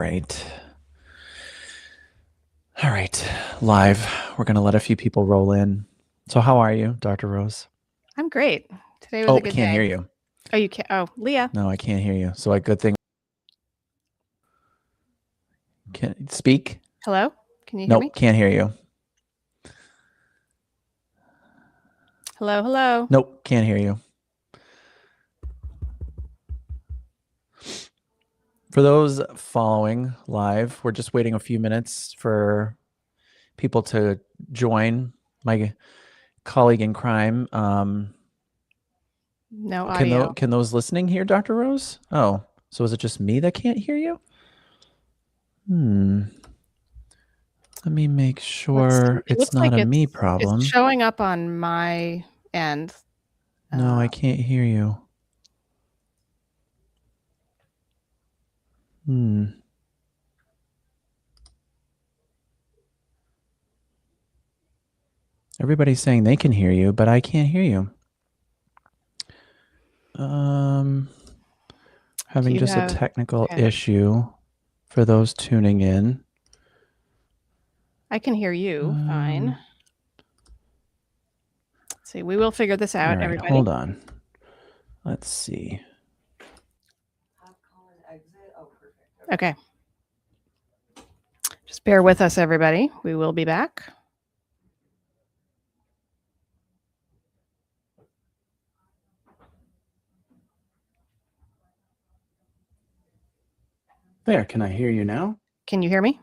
Right. All right. Live. We're going to let a few people roll in. So how are you, Dr. Rose? I'm great. Today was a good can't day. hear you. Oh, you can't. Oh, Leah. No, I can't hear you. So a good thing. Can speak? Hello? Can you hear me? Nope, can't hear you. Hello, hello. Nope, can't hear you. For those following live, we're just waiting a few minutes for people to join. My colleague in crime. No audio. Can those listening hear Dr. Rose? Oh, so is it just me that can't hear you? Let me make sure it's not a me problem. It's showing up on my end. No, I can't hear you. Everybody's saying they can hear you, but I can't hear you. Having just a technical issue for those tuning in. I can hear you fine. Let's see, we will figure this out, right, everybody. Hold on. Let's see. Okay. Just bear with us, everybody. We will be back. There, can I hear you now? Can you hear me?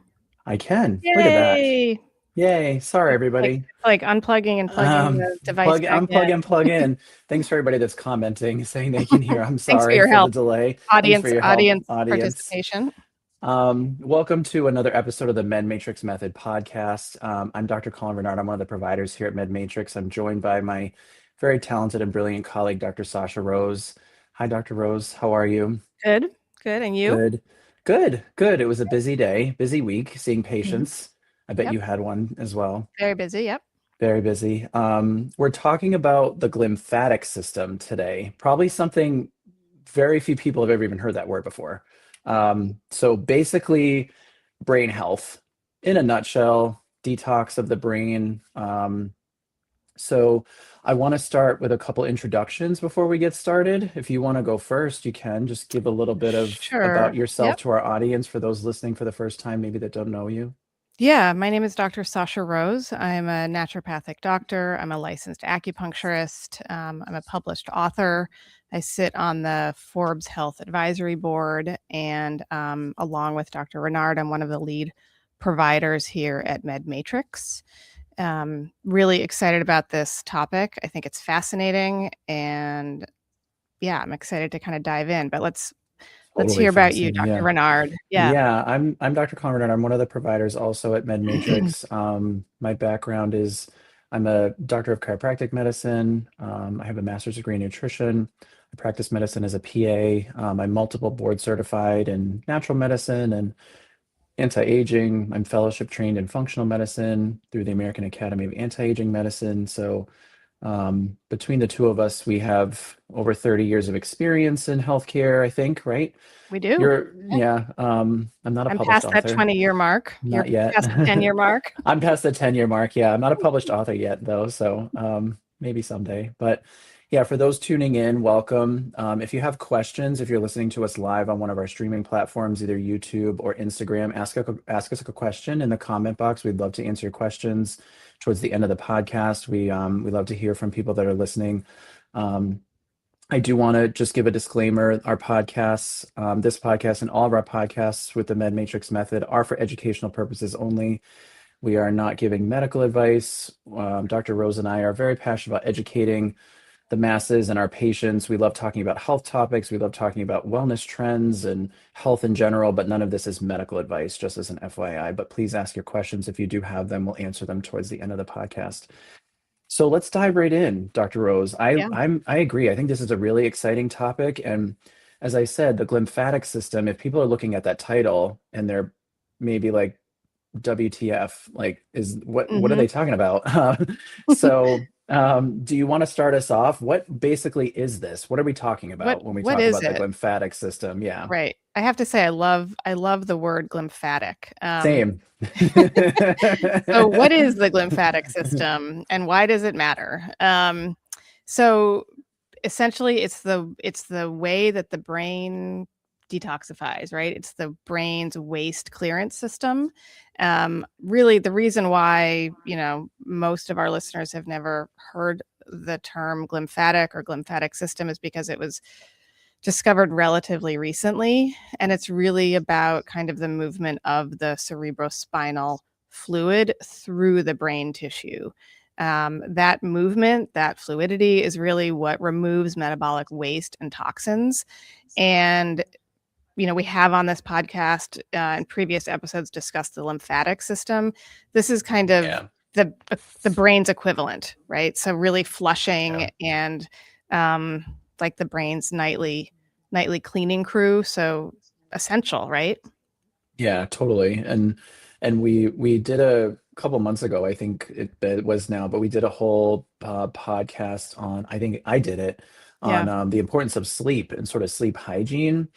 I can. Yay! Look at that. Yay. Sorry, everybody. Like unplugging and plugging the device back unplug in. and plug in. Thanks for everybody that's commenting, saying they can hear. I'm sorry for your help. the delay. Audience, Thanks for your audience help, participation. Welcome to another episode of the Med Matrix Method podcast. I'm Dr. Colin Renaud. I'm one of the providers here at Med Matrix. I'm joined by my very talented and brilliant colleague, Dr. Sasha Rose. Hi, Dr. Rose. How are you? Good. And you? Good. It was a busy day, busy week, seeing patients. I bet you had one as well. Very busy. Yep. Very busy. We're talking about the glymphatic system today. Probably something very few people have ever even heard that word before. So basically, brain health in a nutshell, detox of the brain. So I want to start with a couple introductions before we get started. If you want to go first, you can just give a little bit of about yourself to our audience for those listening for the first time, maybe that don't know you. Yeah, my name is Dr. Sasha Rose. I'm a naturopathic doctor. I'm a licensed acupuncturist. I'm a published author. I sit on the Forbes Health Advisory Board, and along with Dr. Renaud, I'm one of the lead providers here at Med Matrix. Really excited about this topic. I think it's fascinating, and yeah, I'm excited to kind of dive in. But let's hear about you, Dr. Renaud. Yeah, I'm Dr. Colin Renaud. I'm one of the providers also at Med Matrix. My background is I'm a doctor of chiropractic medicine. I have a master's degree in nutrition. I practice medicine as a PA. I'm multiple board certified in natural medicine and anti-aging. I'm fellowship trained in functional medicine through the American Academy of Anti-Aging Medicine. So between the two of us, we have over 30 years of experience in healthcare, I think, right? We do. I'm not a published past author. That 20-year mark. Not You're yet. past the 10-year mark. I'm past the 10-year mark. Yeah, I'm not a published author yet, though. So maybe someday. But yeah, for those tuning in, welcome. If you have questions, if you're listening to us live on one of our streaming platforms, either YouTube or Instagram, ask us a question in the comment box. We'd love to answer your questions towards the end of the podcast. We love to hear from people that are listening. I do want to just give a disclaimer. Our podcasts, this podcast and all of our podcasts with the Med Matrix method are for educational purposes only. We are not giving medical advice. Dr. Rose and I are very passionate about educating the masses and our patients. We love talking about health topics. We love talking about wellness trends and health in general, but none of this is medical advice, just as an FYI. But please ask your questions. If you do have them, we'll answer them towards the end of the podcast. So let's dive right in, Dr. Rose. I agree. I think this is a really exciting topic. And as I said, the glymphatic system, if people are looking at that title and they're maybe like, WTF, like, what are they talking about? So Do you want to start us off? What basically is this? What are we talking What about when we what talk is about the it? glymphatic system? Yeah, Right. I have to say I love the word glymphatic. same. So what is the glymphatic system and why does it matter? So essentially it's the way that the brain detoxifies, right? It's the brain's waste clearance system. Really the reason why, most of our listeners have never heard the term glymphatic or glymphatic system is because it was discovered relatively recently. And it's really about kind of the movement of the cerebrospinal fluid through the brain tissue. That movement, that fluidity is really what removes metabolic waste and toxins. And, we have on this podcast in previous episodes discussed the lymphatic system. This is kind of Yeah, the brain's equivalent, right? So really flushing yeah, and um, like the brain's nightly cleaning crew. So essential, right? yeah, totally. And we did a couple months ago, I think it was now, but we did a whole podcast on, I think I did it Yeah. on the importance of sleep and sort of sleep hygiene.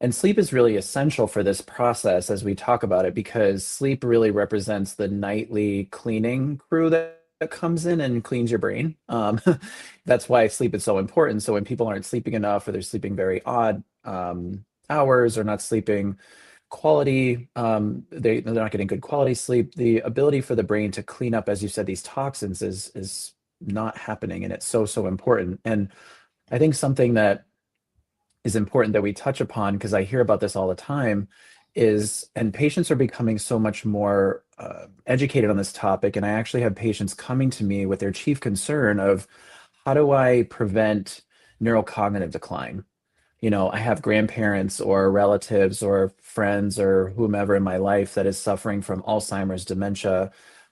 And sleep is really essential for this process as we talk about it because sleep really represents the nightly cleaning crew that comes in and cleans your brain. That's why sleep is so important. So when people aren't sleeping enough or they're sleeping very odd hours or not sleeping quality, they're not getting good quality sleep, the ability for the brain to clean up, as you said, these toxins is not happening. And it's so important. And I think something that is important that we touch upon because I hear about this all the time is, and patients are becoming so much more educated on this topic. And I actually have patients coming to me with their chief concern of how do I prevent neurocognitive decline? I have grandparents or relatives or friends or whomever in my life that is suffering from Alzheimer's, dementia.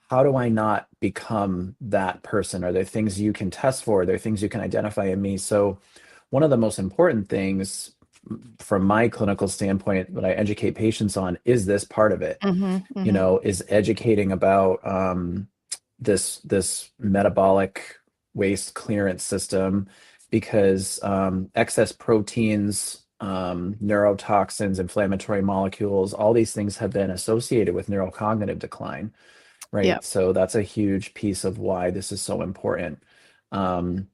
How do I not become that person? Are there things you can test for? Are there things you can identify in me? So, one of the most important things from my clinical standpoint that I educate patients on is this part of it, Hmm. Hmm. is educating about this metabolic waste clearance system because excess proteins, neurotoxins, inflammatory molecules, all these things have been associated with neurocognitive decline, right? Yep. So that's a huge piece of why this is so important. Um,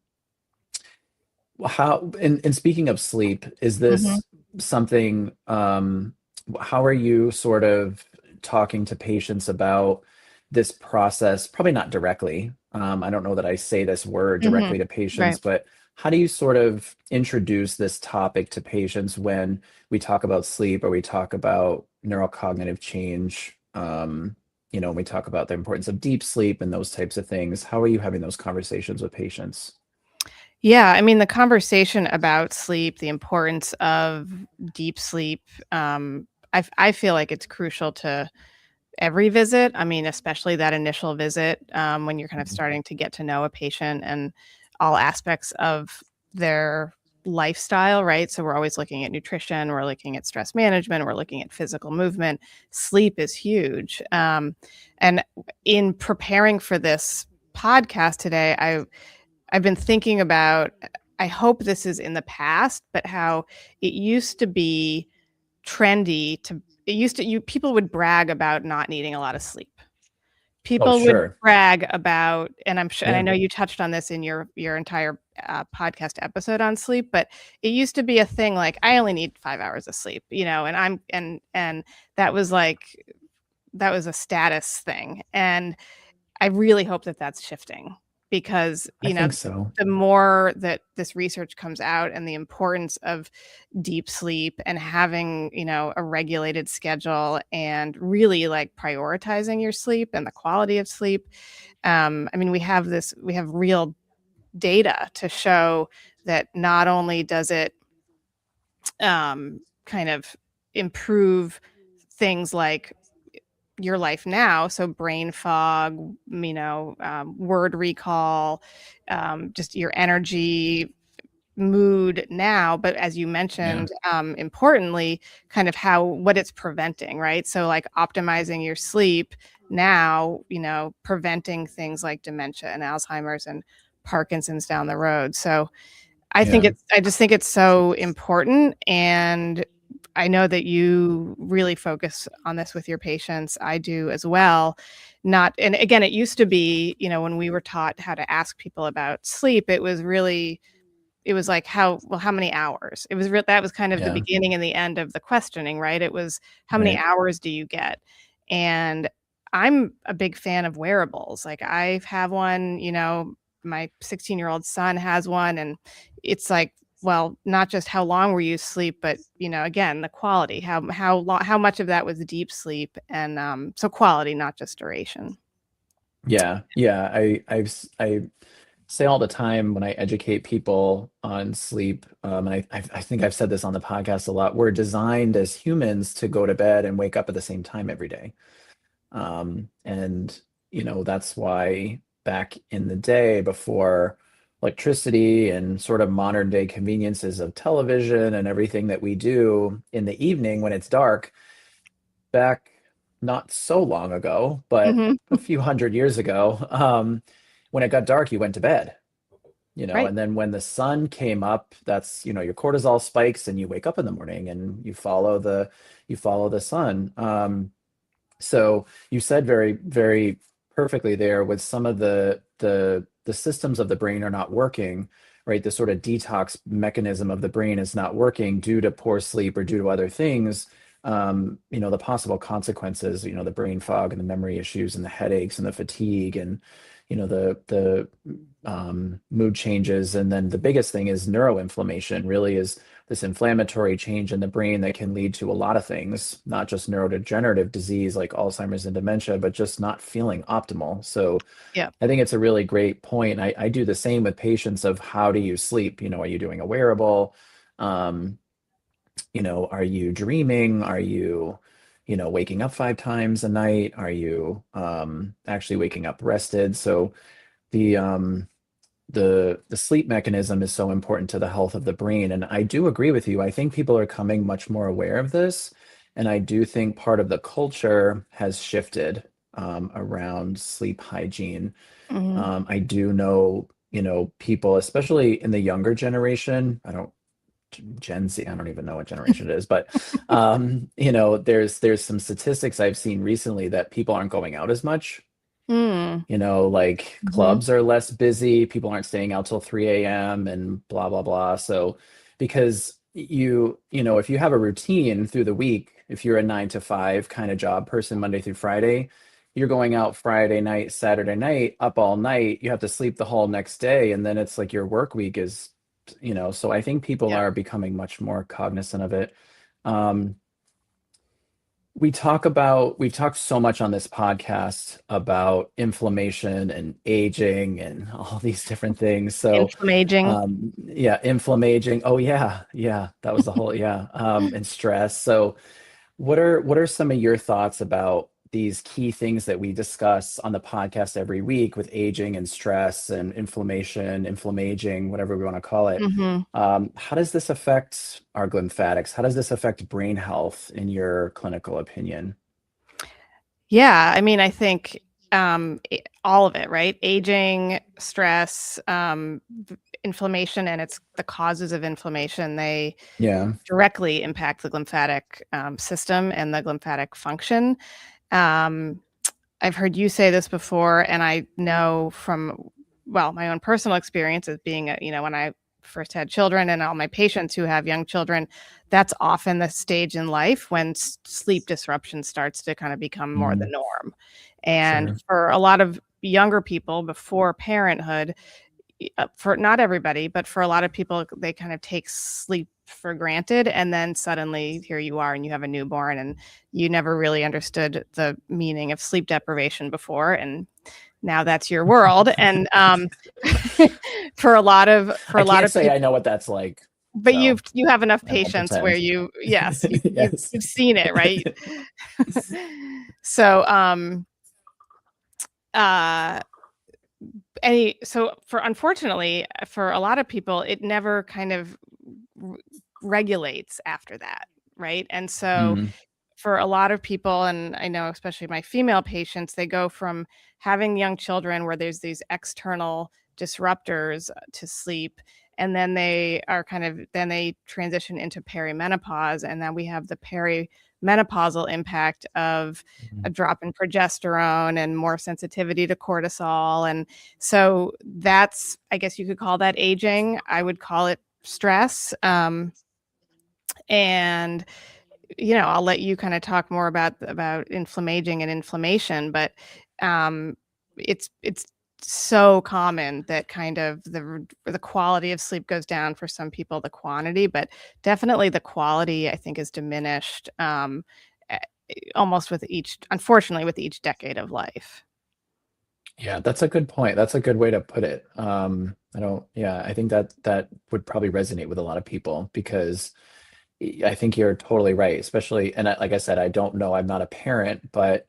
how, and speaking of sleep, is Hmm. this something, how are you sort of talking to patients about this process? Probably not directly. I don't know that I say this word Hmm. directly to Right. patients, but how do you sort of introduce this topic to patients when we talk about sleep or we talk about neurocognitive change? When we talk about the importance of deep sleep and those types of things, how are you having those conversations with patients? Yeah, I mean, the conversation about sleep, the importance of deep sleep, I feel like it's crucial to every visit. I mean, especially that initial visit, when you're kind of Mhm. starting to get to know a patient and all aspects of their lifestyle, right? So we're always looking at nutrition, we're looking at stress management, we're looking at physical movement. Sleep is huge. And in preparing for this podcast today, I've been thinking about, I hope this is in the past, but how it used to be trendy to it used to you people would brag about not needing a lot of sleep. Oh, People would sure. brag about, and I'm sure, and I Yeah. know you touched on this in your entire podcast episode on sleep, but it used to be a thing like I only need 5 hours of sleep, and and that was that was a status thing, and I really hope that that's shifting because, I think so. the more that this research comes out and the importance of deep sleep and having, a regulated schedule and really like prioritizing your sleep and the quality of sleep. I mean, we have real data to show that not only does it kind of improve things like your life now. So brain fog, word recall, just your energy, mood now. But as you Yeah. mentioned, importantly, kind of what it's preventing, right? So like optimizing your sleep now, preventing things like dementia and Alzheimer's and Parkinson's down the road. So I just think it's so important. And I know that you really focus on this with your patients. I do as well. And again, it used to be, when we were taught how to ask people about sleep, it was like, how many hours? That was kind of the beginning and the end of the questioning, right? It was, how many hours do you get? And I'm a big fan of wearables. Like, I have one, my 16-year-old son has one, and it's like, well, not just how long were you asleep, but again, the quality, how much of that was deep sleep, and so quality, not just duration. Yeah. I say all the time when I educate people on sleep, and I think I've said this on the podcast a lot. We're designed as humans to go to bed and wake up at the same time every day. And that's why back in the day, before electricity and sort of modern day conveniences of television and everything that we do in the evening when it's dark, back not so long ago, but Mm-hmm. a few hundred years ago, when it got dark, you went to bed, Right. and then when the sun came up, that's, your cortisol spikes and you wake up in the morning and you follow the sun. So you said very, very perfectly there, with some of the systems of the brain are not working, right? The sort of detox mechanism of the brain is not working due to poor sleep or due to other things. The possible consequences, the brain fog and the memory issues and the headaches and the fatigue and the mood changes. And then the biggest thing is neuroinflammation, really is this inflammatory change in the brain that can lead to a lot of things, not just neurodegenerative disease like Alzheimer's and dementia, but just not feeling optimal. So Yeah. I think it's a really great point. I do the same with patients of, how do you sleep? Are you doing a wearable? Are you dreaming? Are you, waking up 5 times a night? Are you actually waking up rested? So the the sleep mechanism is so important to the health of the brain. And I do agree with you. I think people are coming much more aware of this. And I do think part of the culture has shifted around sleep hygiene. Mm-hmm. I do know, people, especially in the younger generation, Gen Z, I don't even know what generation it is, but there's some statistics I've seen recently that people aren't going out as much. Like Mm-hmm. clubs are less busy, people aren't staying out till 3 a.m. and blah, blah, blah. So because if you have a routine through the week, if you're a 9 to 5 kind of job person, Monday through Friday, you're going out Friday night, Saturday night, up all night, you have to sleep the whole next day. And then it's like your work week is, so I think people Yeah. are becoming much more cognizant of it. Um, we've talked so much on this podcast about inflammation and aging and all these different things. So, Inflammaging. yeah, inflammaging. Oh yeah, yeah, that was the whole, yeah. And stress. So, what are some of your thoughts about these key things that we discuss on the podcast every week with aging and stress and inflammation, inflammaging, whatever we want to call it? Mm-hmm. How does this affect our glymphatics? How does this affect brain health in your clinical opinion? Yeah, I mean, I think all of it, right? Aging, stress, inflammation, and it's the causes of inflammation. They Yeah. directly impact the glymphatic system and the glymphatic function. Um, I've heard you say this before, and I know from, well, my own personal experience as being, when I first had children and all my patients who have young children, that's often the stage in life when sleep disruption starts to kind of become more the Mm, norm. And sure. for a lot of younger people before parenthood, for not everybody, but for a lot of people, they kind of take sleep for granted. And then suddenly here you are and you have a newborn and you never really understood the meaning of sleep deprivation before. And now that's your world. And for a lot of I can't say people, I know what that's like, but so you have enough I won't patience where pretend. yes, Yes. you've seen it, right? So, uh, so unfortunately for a lot of people, it never kind of regulates after that, right? And so Mm, for a lot of people, and I know especially my female patients, they go from having young children where there's these external disruptors to sleep, and then then they transition into perimenopause, and then we have the perimenopausal impact of a Mhm. drop in progesterone and more sensitivity to cortisol. And so that's, I guess you could call that aging. I would call it stress. And I'll let you kind of talk more about inflammaging and inflammation, but it's so common that kind of the quality of sleep goes down for some people, the quantity, but definitely the quality, I think, is diminished a- almost unfortunately, with each decade of life. Yeah, that's a good point. That's a good way to put it. Yeah, I think that that would probably resonate with a lot of people because I think you're totally right, especially, and like I said, I don't know, I'm not a parent, but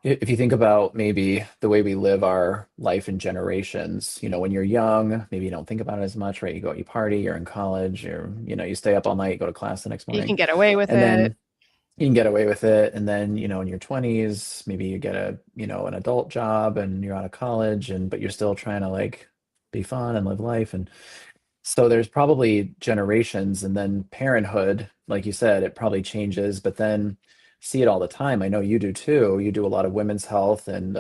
if you think about maybe the way we live our life in generations, when you're young, maybe you don't think about it as much, right? You go, you party, you're in college, you stay up all night, you go to class the next You can morning, get away with and it. then you can get away with it. And then, in your 20s, maybe you get an adult job and you're out of college but you're still trying to like be fun and live life. And so there's probably generations and then parenthood, like you said, it probably changes, but then see it all the time. I know you do too. You do a lot of women's health and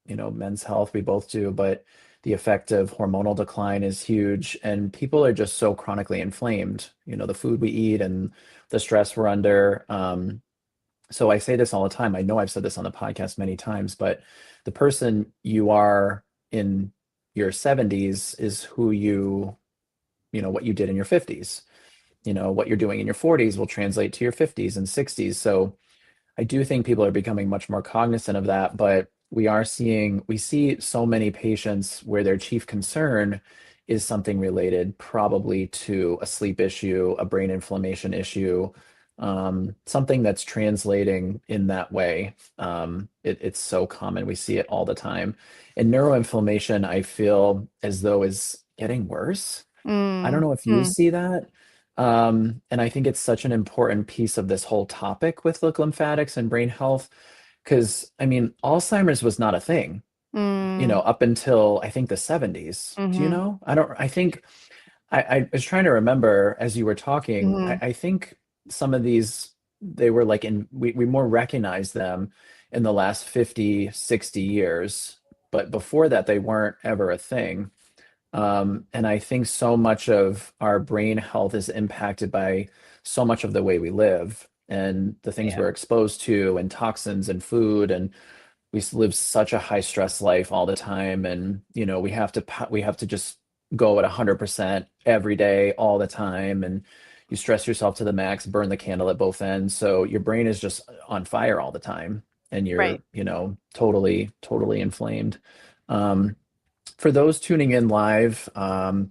men's health. We both do, but the effect of hormonal decline is huge and people are just so chronically inflamed. The food we eat and the stress we're under. So I say this all the time. I know I've said this on the podcast many times, but the person you are in your 70s is who what you did in your 50s. What you're doing in your 40s will translate to your 50s and 60s. So I do think people are becoming much more cognizant of that, but we see so many patients where their chief concern is something related probably to a sleep issue, a brain inflammation issue, something that's translating in that way. It's so common. We see it all the time. And neuroinflammation, I feel as though is getting worse. I don't Mm, know if you mm, see that. And I think it's such an important piece of this whole topic with the lymphatics and brain health, because I mean, Alzheimer's was not a thing, mm, up until I think the 70s. Do you mhm, know? I think I was trying to remember as you were talking, mhm. I think some of these, they were like we more recognize them in the last 50, 60 years, but before that, they weren't ever a thing. And I think so much of our brain health is impacted by so much of the way we live and the things Yeah, we're exposed to and toxins and food. And live such a high stress life all the time. And, we have to just go at 100% every day, all the time. And you stress yourself to the max, burn the candle at both ends. So your brain is just on fire all the time and right. you're, totally, totally inflamed. Um, for those tuning in live,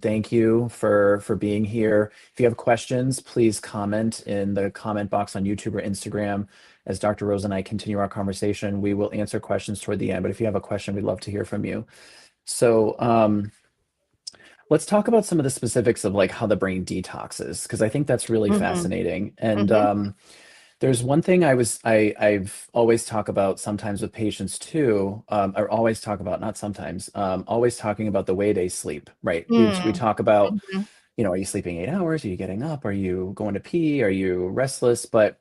thank you for being here. If you have questions, please comment in the comment box on YouTube or Instagram. As Dr. Rose and I continue our conversation, we will answer questions toward the end. But if you have a question, we'd love to hear from you. So let's talk about some of the specifics of like how the brain detoxes, because I think that's really Mhm, fascinating. And mhm, there's one thing I've always talk about sometimes with patients too, or always talk about, not sometimes, always talking about the way they sleep, right? We mm, talk about, mhm. are you sleeping 8 hours? Are you getting up? Are you going to pee? Are you restless? But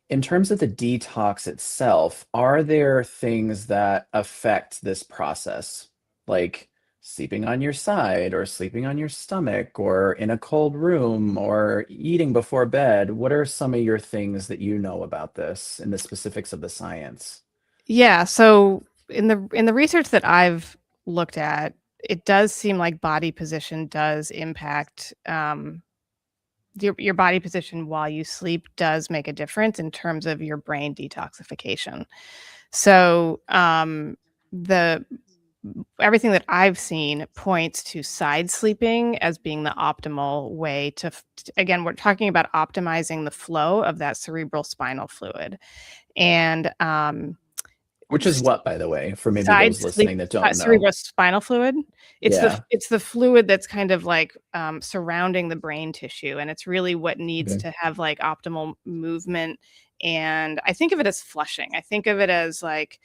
in terms of the detox itself, are there things that affect this process? Like sleeping on your side or sleeping on your stomach or in a cold room or eating before bed? What are some of your things that you know about this and the specifics of the science? Yeah, so in the research that I've looked at, it does seem like body position does impact, your body position while you sleep does make a difference in terms of your brain detoxification. So, the everything that I've seen points to side sleeping as being the optimal way again, we're talking about optimizing the flow of that cerebral spinal fluid. And Which is what, by the way, for maybe side those sleep listening that don't know? cerebrospinal fluid. Yeah. It's the fluid that's kind of like, surrounding the brain tissue, and it's really what needs Okay. to have, like, optimal movement And I think of it as flushing. I think of it as like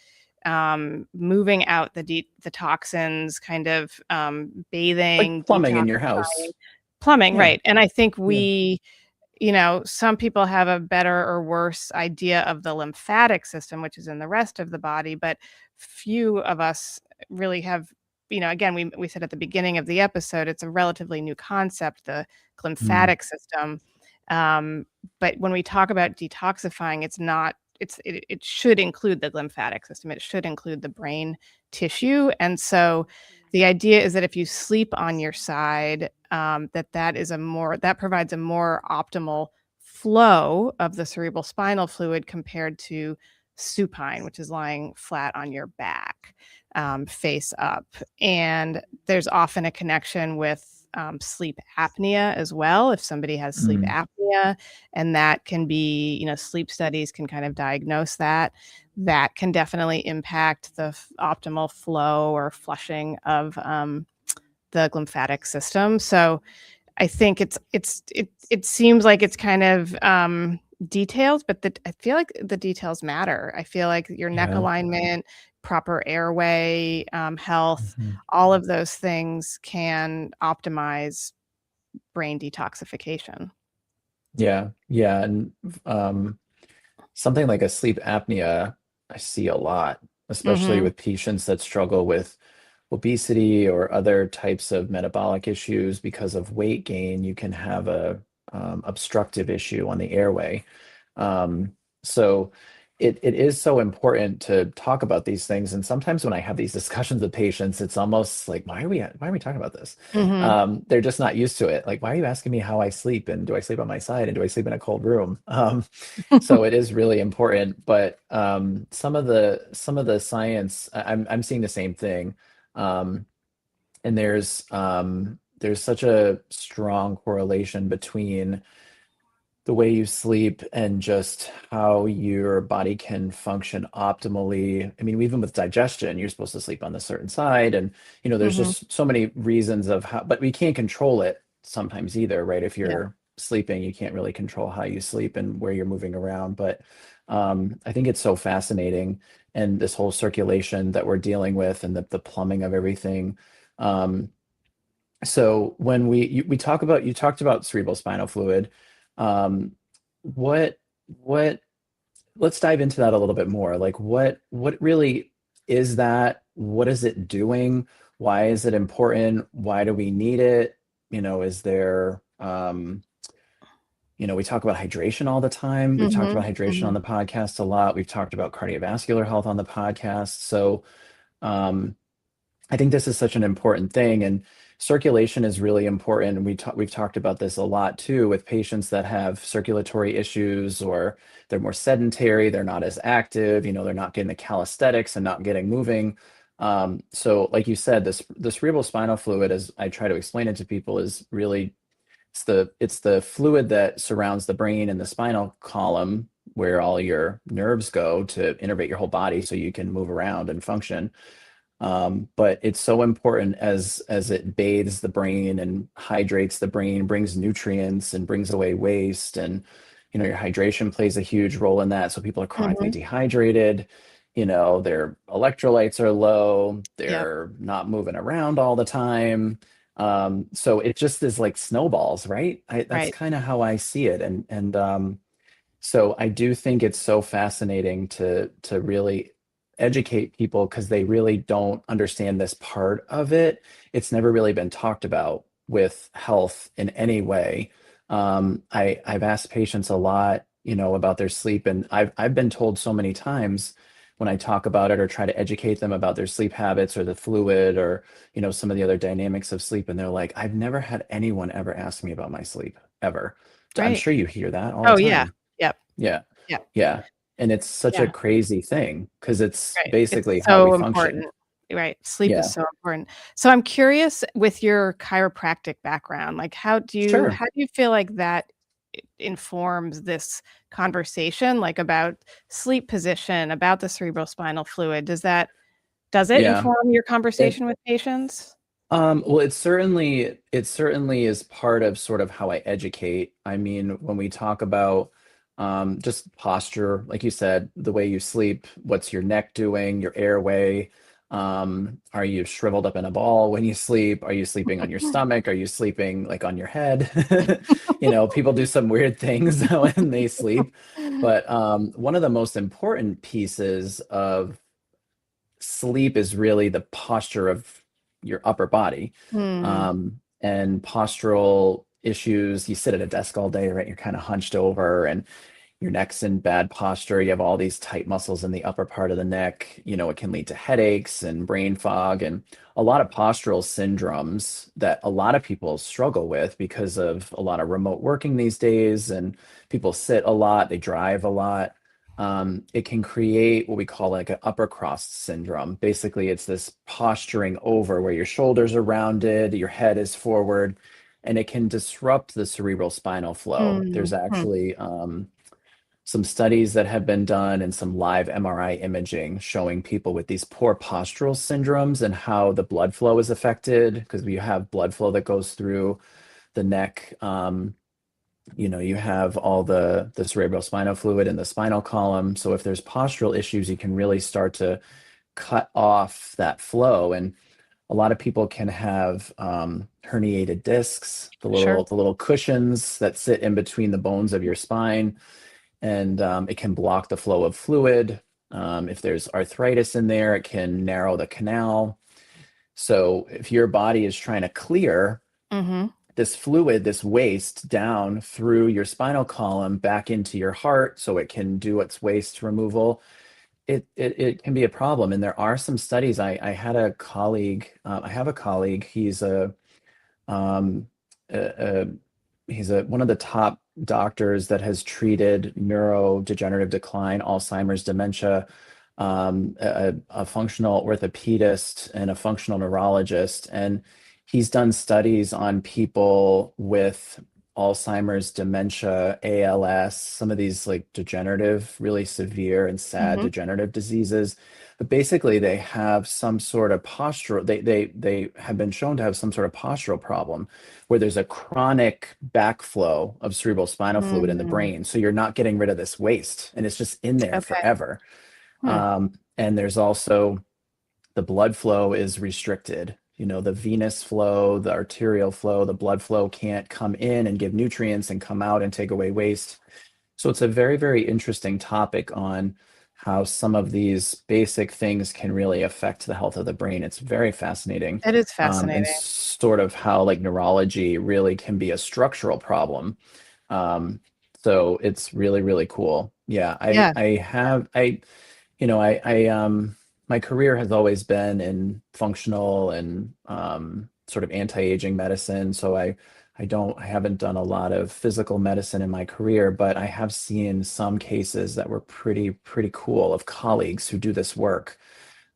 moving out the toxins, kind of Like bathing, plumbing in your detoxifying, house. plumbing, Yeah. right? And I think Yeah. some people have a better or worse idea of the lymphatic system, which is in the rest of the body, but few of us really have, again, we said at the beginning of the episode, it's a relatively new concept, the Mm. glymphatic system. Um, but when we talk about detoxifying, it should include the lymphatic system. It should include the brain tissue. And so the idea is that if you sleep on your side, that provides a more optimal flow of the cerebral spinal fluid compared to supine, which is lying flat on your back, face up. And there's often a connection with sleep apnea as well. If somebody has sleep Mm. apnea, and that can be, sleep studies can kind of diagnose that. That can definitely impact the optimal flow or flushing of the glymphatic system. So I think it seems like it's kind of details, but I feel like the details matter. I feel like your neck Yeah. alignment, proper airway health, Mhm. all of those things can optimize brain detoxification. Yeah. Yeah. And um, something like a sleep apnea, I see a lot, especially Mm-hmm. with patients that struggle with obesity or other types of metabolic issues because of weight gain. You can have a obstructive issue on the airway. Um, so it is so important to talk about these things. And sometimes when I have these discussions with patients, it's almost like, why are we talking about this? Mm-hmm. They're just not used to it. Like, why are you asking me how I sleep? And do I sleep on my side? And do I sleep in a cold room? So it is really important. But some of the science, I'm seeing the same thing. Um, and there's such a strong correlation between the way you sleep and just how your body can function optimally. I mean, even with digestion, you're supposed to sleep on the certain side, and there's Mm-hmm. just so many reasons of how, but we can't control it sometimes either, right? If Yeah. you're sleeping, you can't really control how you sleep and where you're moving around. But I think it's so fascinating, and this whole circulation that we're dealing with, and the plumbing of everything. Um, so when we talk about, you talked about cerebral spinal fluid. Um, what what let's dive into that a little bit more. Like what really is that? What is it doing? Why is it important? Why do we need it? Is there we talk about hydration all the time. We've talked Mm-hmm. about hydration Mm-hmm. on the podcast a lot. We've talked about cardiovascular health on the podcast. So um I think this is such an important thing, and circulation is really important. And we've talked about this a lot too with patients that have circulatory issues, or they're more sedentary, they're not as active, they're not getting the calisthenics and not getting moving. So like you said, this cerebral spinal fluid, as I try to explain it to people, is really it's the fluid that surrounds the brain and the spinal column, where all your nerves go to innervate your whole body so you can move around and function. But it's so important as it bathes the brain and hydrates the brain, brings nutrients and brings away waste. And, your hydration plays a huge role in that. So people are chronically Mm-hmm. dehydrated, their electrolytes are low, Yep. they're not moving around all the time. So it just is like snowballs, right? That's Right. kind of how I see it. And so I do think it's so fascinating to really educate people, because they really don't understand this part of it. It's never really been talked about with health in any way. I've asked patients a lot, about their sleep, and I've been told so many times when I talk about it or try to educate them about their sleep habits or the fluid, or some of the other dynamics of sleep, and they're like, I've never had anyone ever ask me about my sleep ever. I'm Right. sure you hear that all the Oh yeah. time. Yep. Yeah. Yep. Yeah. And it's such a Yeah. crazy thing, because it's Right. It's basically how we so function. important. Right. Sleep is Yeah. so important. So I'm curious, with your chiropractic background, like Sure. how do you feel like that informs this conversation, like about sleep position, about the cerebral spinal fluid? Does it Yeah. inform your It conversation with patients? well, it certainly is part of sort of how I educate. I mean, when we talk about just posture, like you said, the way you sleep, what's your neck doing, your airway. Are you shriveled up in a ball when you sleep? Are you sleeping on your stomach? Are you sleeping like on your head? People do some weird things when they sleep. But one of the most important pieces of sleep is really the posture of your upper body. Mm, And postural issues, you sit at a desk all day, right? You're kind of hunched over and your neck's in bad posture. You have all these tight muscles in the upper part of the neck. It can lead to headaches and brain fog and a lot of postural syndromes that a lot of people struggle with because of a lot of remote working these days. And people sit a lot, they drive a lot. It can create what we call like an upper cross syndrome. Basically, it's this posturing over where your shoulders are rounded, your head is forward, and it can disrupt the cerebral spinal flow. There's mm. actually some studies that have been done and some live MRI imaging showing people with these poor postural syndromes and how the blood flow is affected because you have blood flow that goes through the neck. You have all the cerebral spinal fluid in the spinal column. So if there's postural issues, you can really start to cut off that flow. And a lot of people can have herniated discs, the Sure. little cushions that sit in between the bones of your spine, and it can block the flow of fluid. If there's arthritis in there, it can narrow the canal. So if your body is trying to clear Mm-hmm. this fluid, this waste down through your spinal column back into your heart so it can do its waste removal, it can be a problem. And there are some studies. I had a colleague, I have a colleague, um, a, one of the top doctors that has treated neurodegenerative decline, Alzheimer's, dementia, a functional orthopedist and a functional neurologist. And he's done studies on people with Alzheimer's, dementia, ALS, some of these like degenerative, really severe and sad Mm-hmm. degenerative diseases. But basically, they have some sort of postural, they have been shown to have some sort of postural problem where there's a chronic backflow of cerebral spinal fluid in the Mm, brain. So you're not getting rid of this waste and it's just in there okay. forever. Hmm. And there's also the blood flow is restricted. The venous flow, the arterial flow, the blood flow can't come in and give nutrients and come out and take away waste. So it's a very, very interesting topic on how some of these basic things can really affect the health of the brain. It's very fascinating. It is And fascinating. sort of how like neurology really can be a structural problem. Um, so it's really, really cool. Yeah, Yeah. my career has always been in functional and sort of anti-aging medicine. So I haven't done a lot of physical medicine in my career, but I have seen some cases that were pretty cool of colleagues who do this work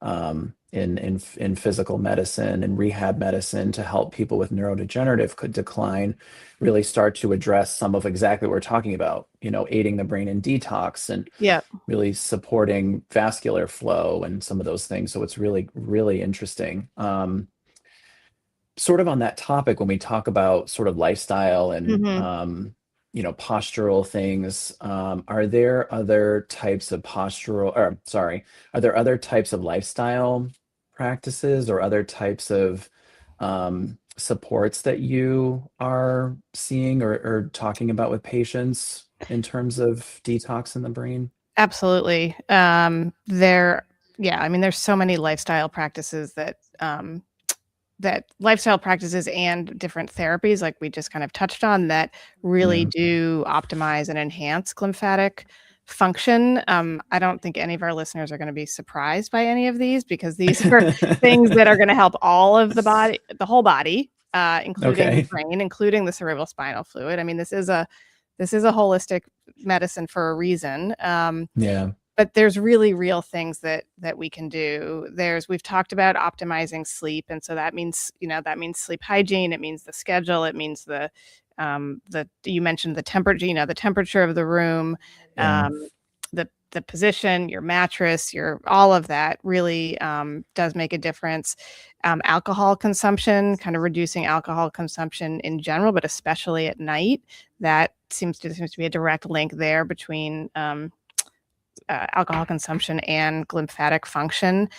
in physical medicine and rehab medicine to help people with neurodegenerative decline really start to address some of exactly what we're talking about, aiding the brain in detox and Yeah. really supporting vascular flow and some of those things. So it's really, really interesting. Sort of on that topic, when we talk about sort of lifestyle and Mm-hmm. postural things, are there other types of postural, or sorry, are there other types of lifestyle practices or other types of supports that you are seeing or talking about with patients in terms of detox in the brain? Absolutely. Yeah, I mean, there's so many lifestyle practices that lifestyle practices and different therapies, like we just kind of touched on, that really Yeah. do optimize and enhance glymphatic function. I don't think any of our listeners are going to be surprised by any of these because these are things that are going to help all of the body, the whole body, including the Okay. brain, including the cerebral spinal fluid. I mean, this is a holistic medicine for a reason. Yeah. But there's really real things that we can do. We've talked about optimizing sleep, and so that means sleep hygiene. It means the schedule. It means the you mentioned the temperature. The temperature of the room, Yeah. um, the the position, your mattress, your all of that really does make a difference. Alcohol consumption, kind of reducing alcohol consumption in general, but especially at night, that seems to be a direct link there between alcohol consumption and glymphatic function.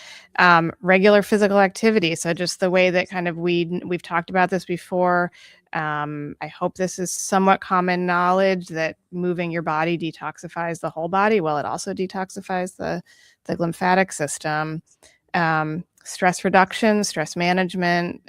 Regular physical activity, so just the way that kind of we've talked about this before. I hope this is somewhat common knowledge that moving your body detoxifies the whole body. Well, it also detoxifies the glymphatic system. Stress reduction, stress management,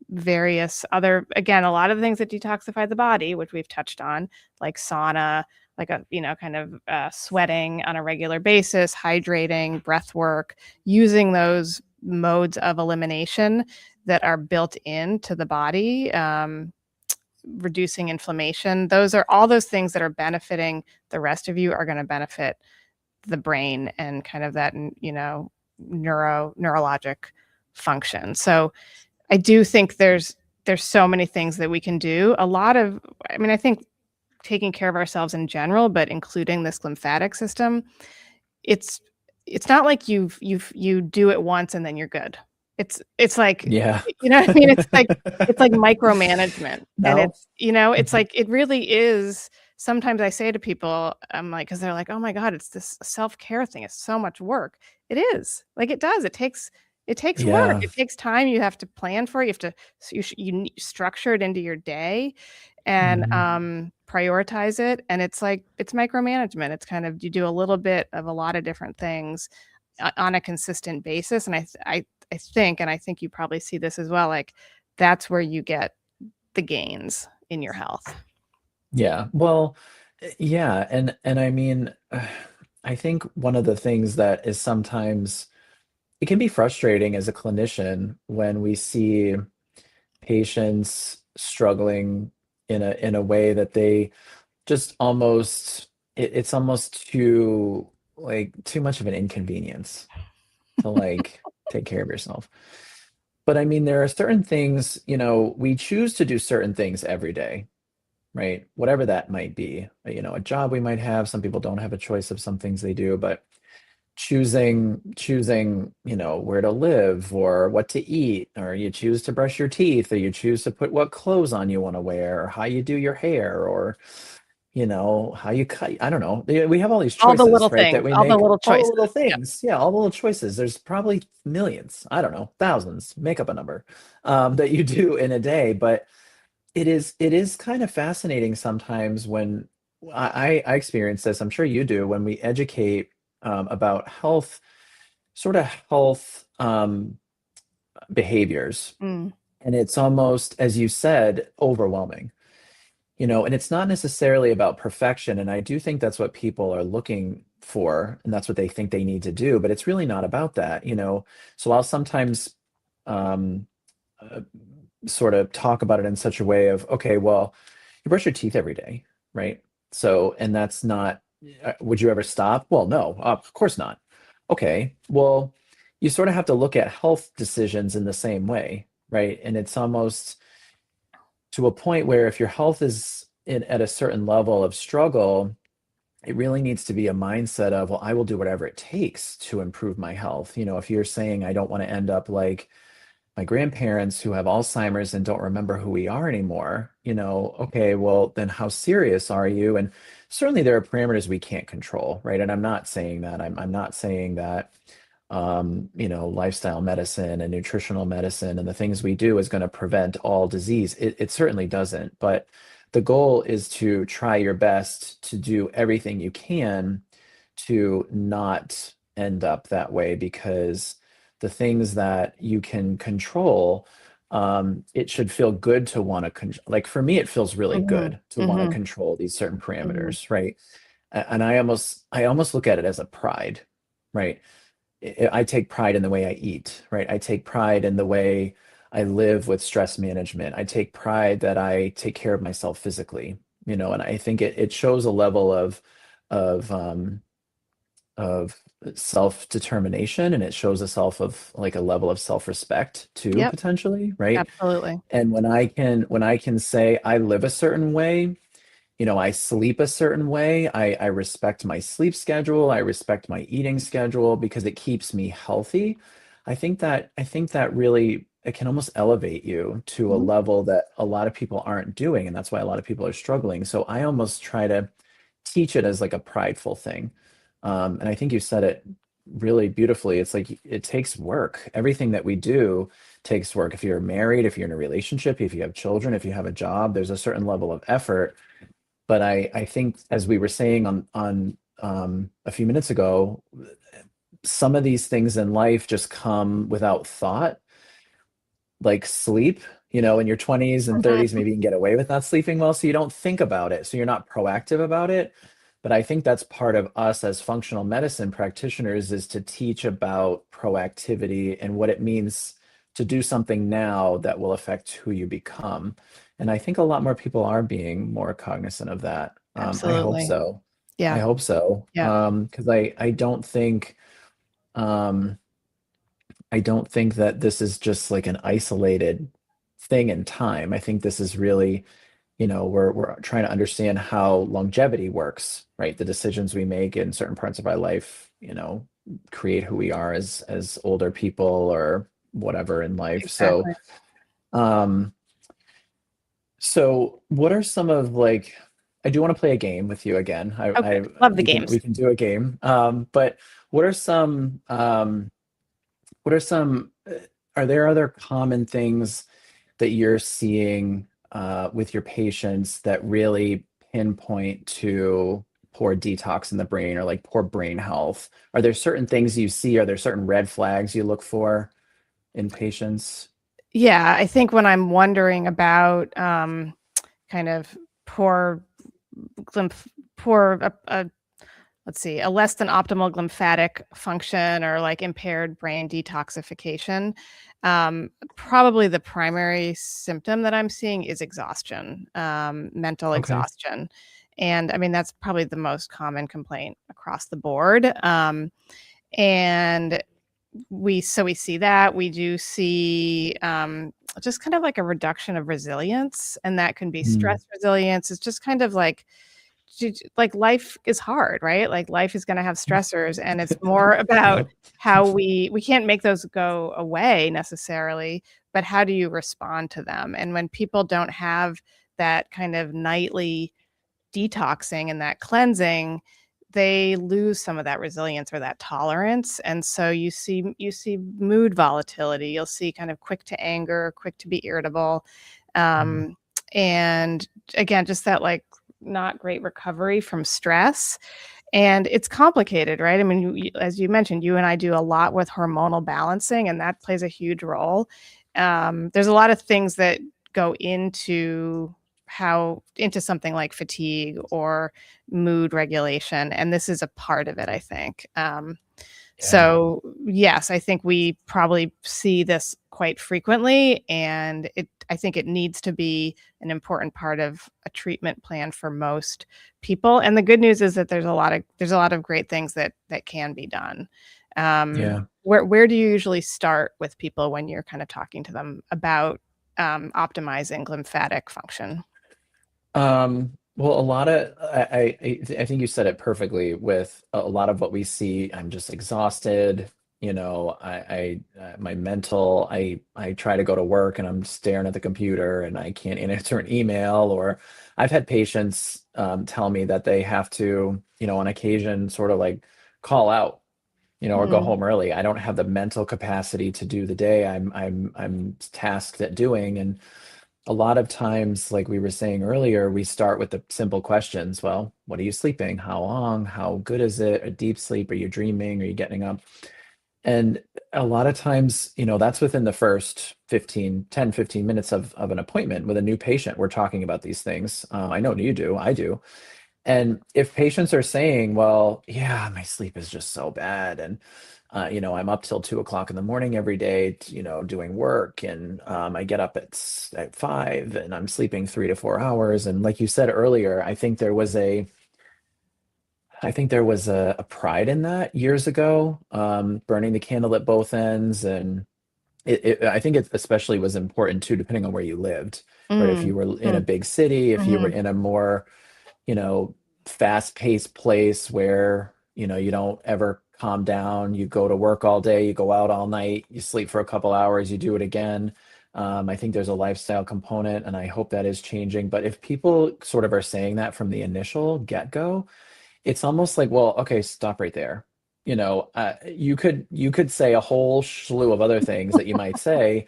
various other, again, a lot of the things that detoxify the body, which we've touched on, like sauna, like a, kind of sweating on a regular basis, hydrating, breath work, using those modes of elimination that are built into the body, reducing inflammation. Those are all those things that are benefiting the rest of you are going to benefit the brain and kind of that, neurologic function. So I do think there's so many things that we can do. I think taking care of ourselves in general, but including this lymphatic system, it's not like you do it once and then you're good. It's like, Yeah. you know what I mean? It's like micromanagement. And No. it's like, it really is. Sometimes I say to people, I'm like, because they're like, oh my God, it's this self-care thing. It's so much work. It is. Like, it does. It takes work. Yeah. It takes time. You have to plan for it. You have to, you structure it into your day and Mhm. prioritize it. And it's like, it's micromanagement. It's kind of, you do a little bit of a lot of different things on a consistent basis. And I think you probably see this as well. Like, that's where you get the gains in your health. Yeah. Well, yeah, and I mean, I think one of the things that is sometimes it can be frustrating as a clinician when we see patients struggling in a way that they just almost it's almost too much of an inconvenience to like take care of yourself. But I mean, there are certain things, we choose to do certain things every day, right? Whatever that might be. A job we might have, some people don't have a choice of some things they do, but choosing, where to live or what to eat, or you choose to brush your teeth, or you choose to put what clothes on you want to wear, or how you do your hair, or how you cut. I don't know. We have all these All the choices, little right? That things, we all the make, little all the choices. little Yep. things. Yeah, all the little choices. There's probably millions, I don't know, thousands, make up a number, that you do in a day. But it is kind of fascinating sometimes when I experience this. I'm sure you do when we educate about health behaviors, Mm. and it's almost, as you said, overwhelming. And it's not necessarily about perfection. And I do think that's what people are looking for, and that's what they think they need to do. But it's really not about that. So I'll sometimes um, uh, sort of talk about it in such a way of, okay, well, you brush your teeth every day, right? So, and that's not, would you ever stop? Well, no, of course not. Okay, well, you sort of have to look at health decisions in the same way, right? And it's almost to a point where if your health is at a certain level of struggle, it really needs to be a mindset of, well, I will do whatever it takes to improve my health. If you're saying, I don't want to end up like my grandparents who have Alzheimer's and don't remember who we are anymore, okay, well, then how serious are you? And certainly there are parameters we can't control, right? And I'm not saying that. I'm not saying that, lifestyle medicine and nutritional medicine and the things we do is going to prevent all disease. It certainly doesn't. But the goal is to try your best to do everything you can to not end up that way, because the things that you can control, it should feel good to want to like for me, it feels really Mhm. good to want to Mhm. control these certain Mhm. parameters, right? And I almost look at it as a pride, right? I take pride in the way I eat, right? I take pride in the way I live with stress management. I take pride that I take care of myself physically, and I think it shows a level of um, of self-determination, and it shows a self of like a level of self-respect too, Yep. potentially, right? Absolutely. And when I can say I live a certain way, I sleep a certain way. I respect my sleep schedule. I respect my eating schedule because it keeps me healthy. I think that really it can almost elevate you to a Mhm. level that a lot of people aren't doing, and that's why a lot of people are struggling. So I almost try to teach it as like a prideful thing. And I think you said it really beautifully. It's like it takes work. Everything that we do takes work. If you're married, if you're in a relationship, if you have children, if you have a job, there's a certain level of effort. But I think, as we were saying on a few minutes ago, some of these things in life just come without thought, like sleep. In your 20s and Mhm. 30s, maybe you can get away with not sleeping well, so you don't think about it, so you're not proactive about it. But I think that's part of us as functional medicine practitioners, is to teach about proactivity and what it means to do something now that will affect who you become. And I think a lot more people are being more cognizant of that. I hope Absolutely. so. I Yeah. hope so. Yeah. Because um, I don't think that this is just like an isolated thing in time. I think this is really, we're trying to understand how longevity works, right? The decisions we make in certain parts of our life, create who we are as older people or whatever in life. So, Exactly. um, so what are some of like, I do want to play a game with you again. Okay. Love the We games. can do a game. But what are some what are some are there other common things that you're seeing with your patients that really pinpoint to poor detox in the brain or like poor brain health? Are there certain things you see? Are there certain red flags you look for in patients? Yeah, I think when I'm wondering about kind of poor glymph poor let's see, a less than optimal glymphatic function or like impaired brain detoxification. Probably the primary symptom that I'm seeing is exhaustion, mental Okay. exhaustion. And I mean, that's probably the most common complaint across the board. And we see that. We do see just kind of like a reduction of resilience, and that can be Mm. stress resilience. It's just kind of like life is hard, right? Like life is going to have stressors, and it's more about Yep. how we can't make those go away necessarily, but how do you respond to them? And when people don't have that kind of nightly detoxing and that cleansing, they lose some of that resilience or that tolerance. And so you see mood volatility. You'll see kind of quick to anger, quick to be irritable. Mm. Um, and again, just that like not great recovery from stress. And it's complicated, right? I mean, as you mentioned, you and I do a lot with hormonal balancing, and that plays a huge role. There's a lot of things that go into something like fatigue or mood regulation, and this is a part of it, I think. Yeah. So yes, I think we probably see this quite frequently, and I think it needs to be an important part of a treatment plan for most people. And the good news is that there's a lot of great things that can be done. Yeah. Where do you usually start with people when you're kind of talking to them about optimizing glymphatic function? Well, a lot of I think you said it perfectly. With a lot of what we see, I'm just exhausted. My mental. I try to go to work and I'm staring at the computer and I can't answer an email. Or I've had patients tell me that they have to, on occasion, sort of like call out, or go Mm, home early. I don't have the mental capacity to do the day I'm tasked at doing. And a lot of times, like we were saying earlier, we start with the simple questions. Well, what are you sleeping? How long? How good is it? A deep sleep? Are you dreaming? Are you getting up? And a lot of times, that's within the first 15 minutes of an appointment with a new patient. We're talking about these things. I know you do, I do. And if patients are saying, well, yeah, my sleep is just so bad. And, I'm up till 2 o'clock in the morning every day, doing work. And I get up at 5 and I'm sleeping 3 to 4 hours. And like you said earlier, I think there was a pride in that years ago, burning the candle at both ends. And I think it especially was important too, depending on where you lived, right? If mm, you were in a mm, big city, if you were mhm. in a more you know, fast-paced place where, you don't ever calm down. You go to work all day, you go out all night, you sleep for a couple hours, you do it again. I think there's a lifestyle component, and I hope that is changing. But if people sort of are saying that from the initial get-go, it's almost like, well, okay, stop right there. You could say a whole slew of other things that you might say,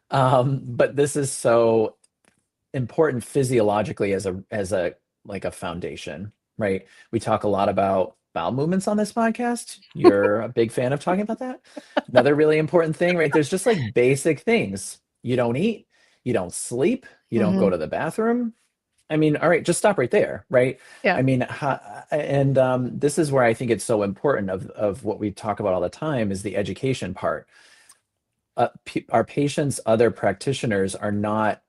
but this is so important physiologically as a like a foundation, right? We talk a lot about bowel movements on this podcast. You're a big fan of talking about that. Another really important thing, right? There's just like basic things. You don't eat, you don't sleep, you don't go Hmm. to the bathroom. I mean, all right, just stop right there, right? Yeah. I mean, and this is where I think it's so important of what we talk about all the time is the education part. Our patients, other practitioners are not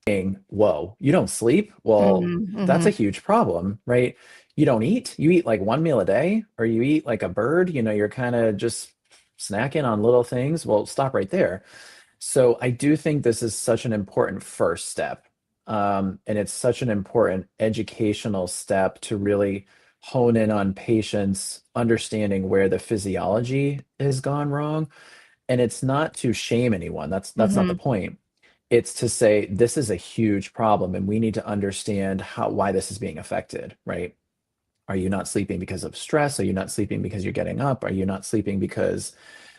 saying, whoa, you don't sleep? Well, Hmm. that's Hmm. a huge problem, right? You don't eat? You eat like one meal a day, or you eat like a bird, you're kind of just snacking on little things. Well, stop right there. So I do think this is such an important first step. And it's such an important educational step to really hone in on patients understanding where the physiology has gone wrong. And it's not to shame anyone. That's not the Hmm. point. It's to say this is a huge problem and we need to understand why this is being affected, right? Are you not sleeping because of stress? Are you not sleeping because you're getting up? Are you not sleeping because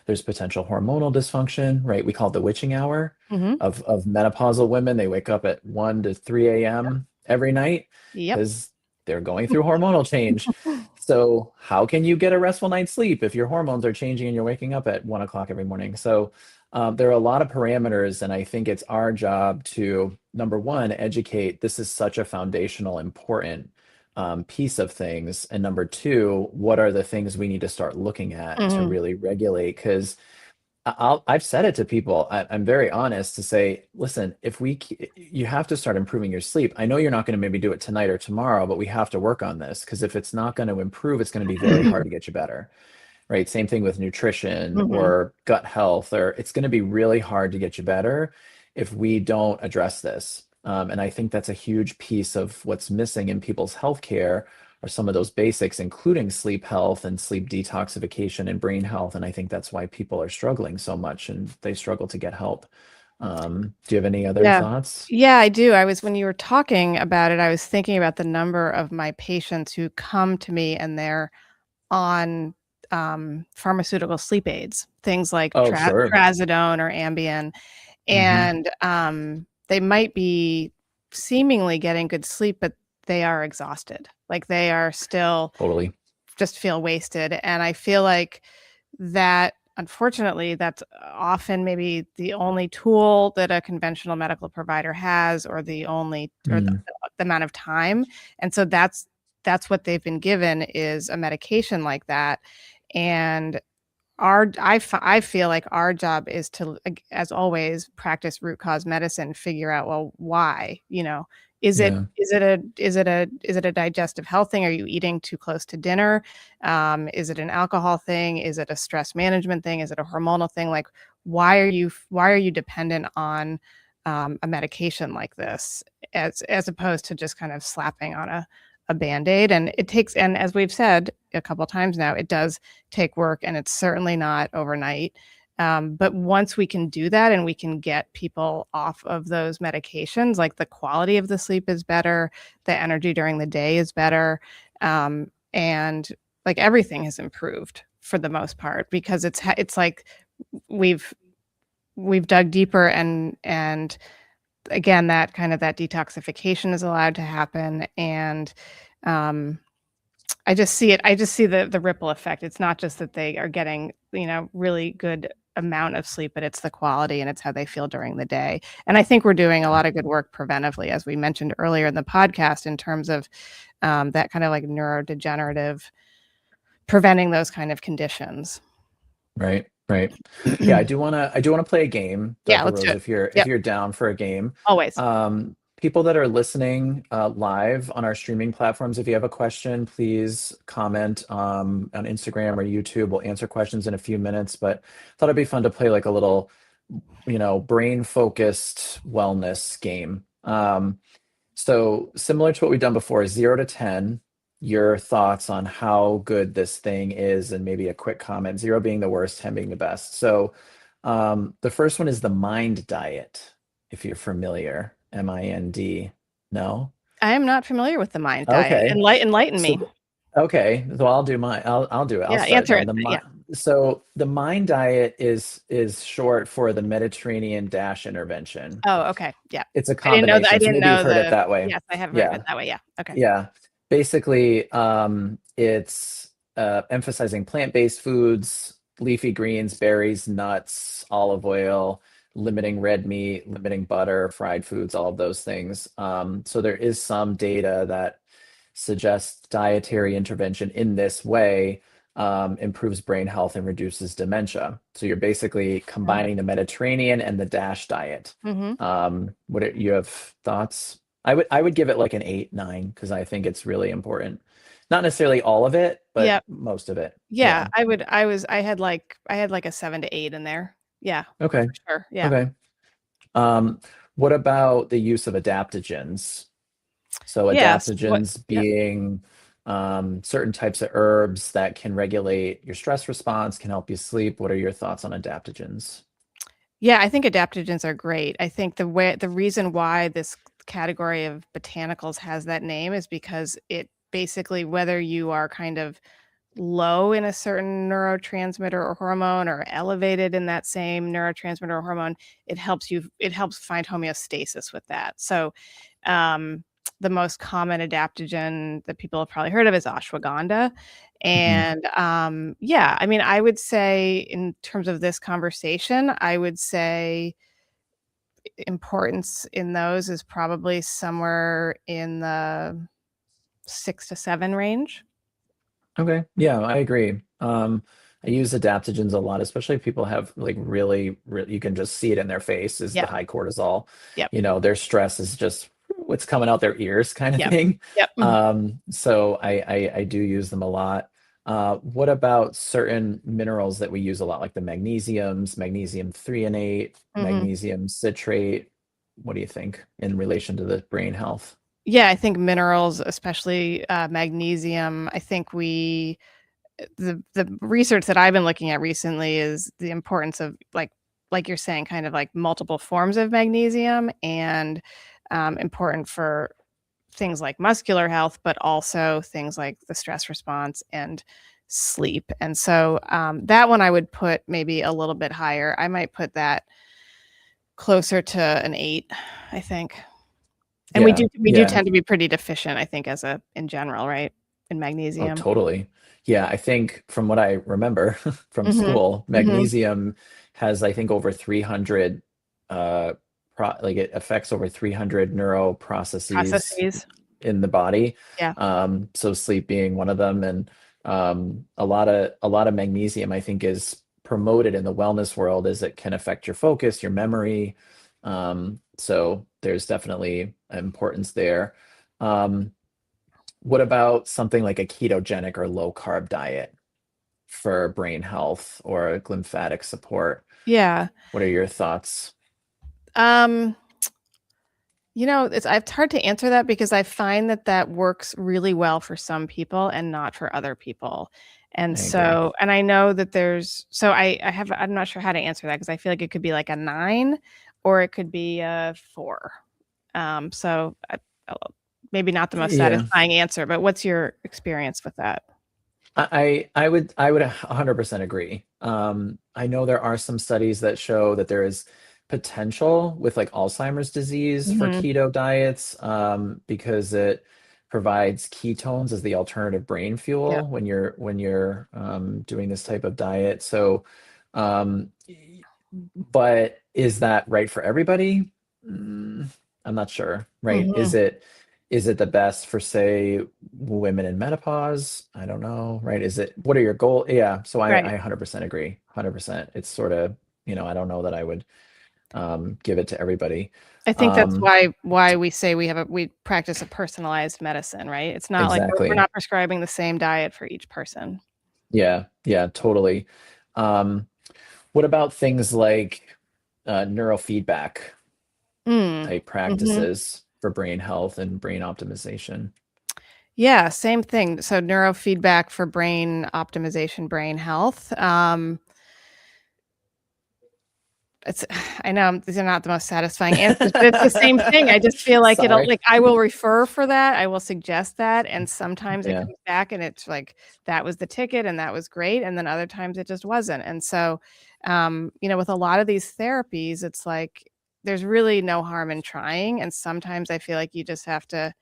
there's potential hormonal dysfunction, right? We call it the witching hour Hmm. of menopausal women. They wake up at 1 to 3 a.m. every night Yep. because they're going through hormonal change. So how can you get a restful night's sleep if your hormones are changing and you're waking up at 1 o'clock every morning? So there are a lot of parameters, and I think it's our job to, number one, educate. This is such a foundational, important piece of things. And number two, what are the things we need to start looking at to Hmm. really regulate? Because I've said it to people. I'm very honest to say, listen, you have to start improving your sleep. I know you're not going to maybe do it tonight or tomorrow, but we have to work on this because if it's not going to improve, it's going to be very hard to get you better, right? Same thing with nutrition Hmm. or gut health, or it's going to be really hard to get you better if we don't address this. And I think that's a huge piece of what's missing in people's healthcare are some of those basics, including sleep health and sleep detoxification and brain health. And I think that's why people are struggling so much and they struggle to get help. Do you have any other Yeah. thoughts? Yeah, I do. When you were talking about it, I was thinking about the number of my patients who come to me and they're on pharmaceutical sleep aids, things like Oh, sure. trazodone or Ambien, Hmm. and they might be seemingly getting good sleep, but they are exhausted. Like they are still Totally. just feel wasted. And I feel like that, unfortunately, that's often maybe the only tool that a conventional medical provider has, or Mm, the amount of time. And so that's what they've been given is a medication like that. And I feel like our job is to, like, as always, practice root cause medicine, figure out, well, why, yeah. is it a digestive health thing? Are you eating too close to dinner? Is it an alcohol thing? Is it a stress management thing? Is it a hormonal thing? Like, why are you dependent on a medication like this, as opposed to just kind of slapping on a band-aid? And it takes, and as we've said a couple of times now, it does take work, and it's certainly not overnight. But once we can do that and we can get people off of those medications, like the quality of the sleep is better, the energy during the day is better, and like everything has improved for the most part, because it's like we've we've dug deeper, and again, that detoxification is allowed to happen. And um, I just see it. I just see the ripple effect. It's not just that they are getting, really good amount of sleep, but it's the quality and it's how they feel during the day. And I think we're doing a lot of good work preventively, as we mentioned earlier in the podcast, in terms of that kind of like neurodegenerative, preventing those kind of conditions. Right, right. Yeah, I do wanna play a game, Yeah, Dr. let's do Rose, it. if Yep, you're down for a game. always. People that are listening live on our streaming platforms, if you have a question, please comment on Instagram or YouTube. We'll answer questions in a few minutes, but thought it'd be fun to play like a little, brain focused wellness game. So similar to what we've done before, 0 to 10, your thoughts on how good this thing is, and maybe a quick comment, 0 being the worst, 10 being the best. So the first one is the Mind Diet, if you're familiar, MIND. No? I am not familiar with the mind diet. Okay. Enlighten So me. th- okay, so I'll do mine. I'll do it. I'll Yeah, start answer then. it. Yeah. So the Mind Diet is short for the Mediterranean Dash Intervention. Oh, okay. Yeah. It's a I didn't know that. I combination. So didn't maybe you've know heard it the. that way. Yes, I have heard of it Yeah. that way. Yeah. Okay. Yeah. Basically, it's emphasizing plant-based foods, leafy greens, berries, nuts, olive oil, limiting red meat, limiting butter, fried foods, all of those things. So there is some data that suggests dietary intervention in this way improves brain health and reduces dementia. So you're basically combining the Mediterranean and the DASH diet. Mm-hmm. You have thoughts? I would give it like an 8, 9 because I think it's really important. Not necessarily all of it, but Yeah. most of it. Yeah. Yeah. I would. I had like a 7 to 8 in there. Yeah, Okay. for sure. Yeah. Okay. Um, what about the use of adaptogens? So Yes. What? adaptogens Yep. being certain types of herbs that can regulate your stress response, can help you sleep. What are your thoughts on adaptogens? Yeah, I think adaptogens are great. I think the reason why this category of botanicals has that name is because it basically, whether you are kind of low in a certain neurotransmitter or hormone or elevated in that same neurotransmitter or hormone, it helps find homeostasis with that. So um, the most common adaptogen that people have probably heard of is ashwagandha. Mhm. And yeah, I mean, I would say in terms of this conversation, I would say importance in those is probably somewhere in the 6 to 7 range. Okay. Yeah, I agree. I use adaptogens a lot, especially if people have like really, you can just see it in their face is the Yep. high cortisol. Yep. Their stress is just what's coming out their ears kind of Yep. thing. Yep. Mhm. So I do use them a lot. What about certain minerals that we use a lot, like the magnesiums, magnesium threonate, Mhm. magnesium citrate? What do you think in relation to the brain health? Yeah, I think minerals, especially magnesium. I think the research that I've been looking at recently is the importance of like you're saying, kind of like multiple forms of magnesium, and important for things like muscular health, but also things like the stress response and sleep. And so that one I would put maybe a little bit higher. I might put that closer to an 8, I think. And we Yeah, do yeah. tend to be pretty deficient, I think, as a in general, right? In Oh, magnesium. totally. Yeah, I think from what I remember from Mhm. school, Mhm. magnesium has, I think, over 300, uh, like it affects over 300 neural processes Processes. in the body. Yeah. So sleep being one of them, and a lot of magnesium, I think, is promoted in the wellness world as it can affect your focus, your memory. So there's definitely importance there. Um, what about something like a ketogenic or low carb diet for brain health or glymphatic support? Yeah. What are your thoughts? Um, it's hard to answer that because I find that that works really well for some people and not for other people. And I agree. so, and I know that I'm not sure how to answer that because I feel like it could be like a 9 or it could be a 4. So I- maybe not the most Yeah, satisfying answer, but what's your experience with that? I would 100% agree. I know there are some studies that show that there is potential with like Alzheimer's disease for Mhm. keto diets, because it provides ketones as the alternative brain Yep. fuel when you're doing this type of diet. So, um, but is that right for everybody? Mm, I'm not sure, right? Is Mhm. it is it the best for, say, women in menopause? I don't know, right? What are your goals? Yeah, so I Right. 100% agree. 100%. It's sort of, I don't know that I would give it to everybody. I think that's Um, why we say we practice a personalized medicine, right? It's not like we're exactly. not prescribing the same diet for each person. Yeah, yeah, totally. Um, what about things like neurofeedback Mm. type Mhm. practices? brain health and brain optimization? Yeah, same thing. So neurofeedback for brain optimization, brain health. It's I know these are not the most satisfying answers, but it's the same thing. I just feel like it'll Sorry. like I will refer for that. I will suggest that, and sometimes it Yeah. comes back and it's like that was the ticket and that was great, and then other times it just wasn't. And so, with a lot of these therapies, it's like there's really no harm in trying, and sometimes I feel like you just have to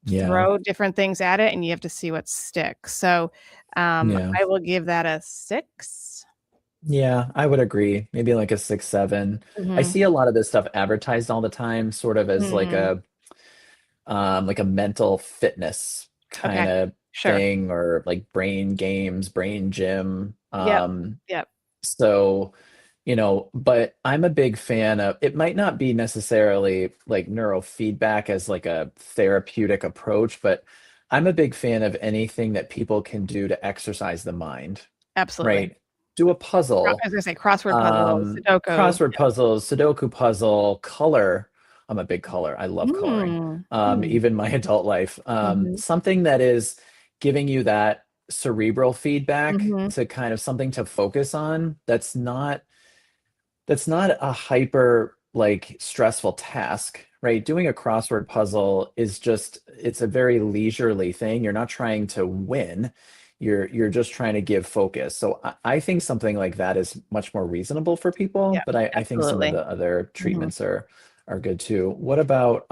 Yeah. throw different things at it and you have to see what sticks. So, Yeah. I will give that a 6. Yeah, I would agree. Maybe like a 6, 7. I Mhm. see a lot of this stuff advertised all the time, sort of as Mhm. like a mental fitness kind Okay. of Sure. thing, or like brain games, brain gym. Yep. Yep. So, but I'm a big fan of, it might not be necessarily like neurofeedback as like a therapeutic approach, but I'm a big fan of anything that people can do to exercise the mind, Absolutely. right? Do a I puzzle, was gonna say crossword puzzles, Sudoku. crossword puzzles, Sudoku puzzle, color. I'm a big color. I love coloring. Mm. Mm. Even my adult life. Mhm. Something that is giving you that cerebral feedback Mhm. to kind of something to focus on. That's not a hyper like stressful task, right? Doing a crossword puzzle is just, it's a very leisurely thing. You're not trying to win. You're just trying to give focus. So I think something like that is much more reasonable for people, Yep. but I think some of Absolutely. the other Mhm. treatments are good too. What about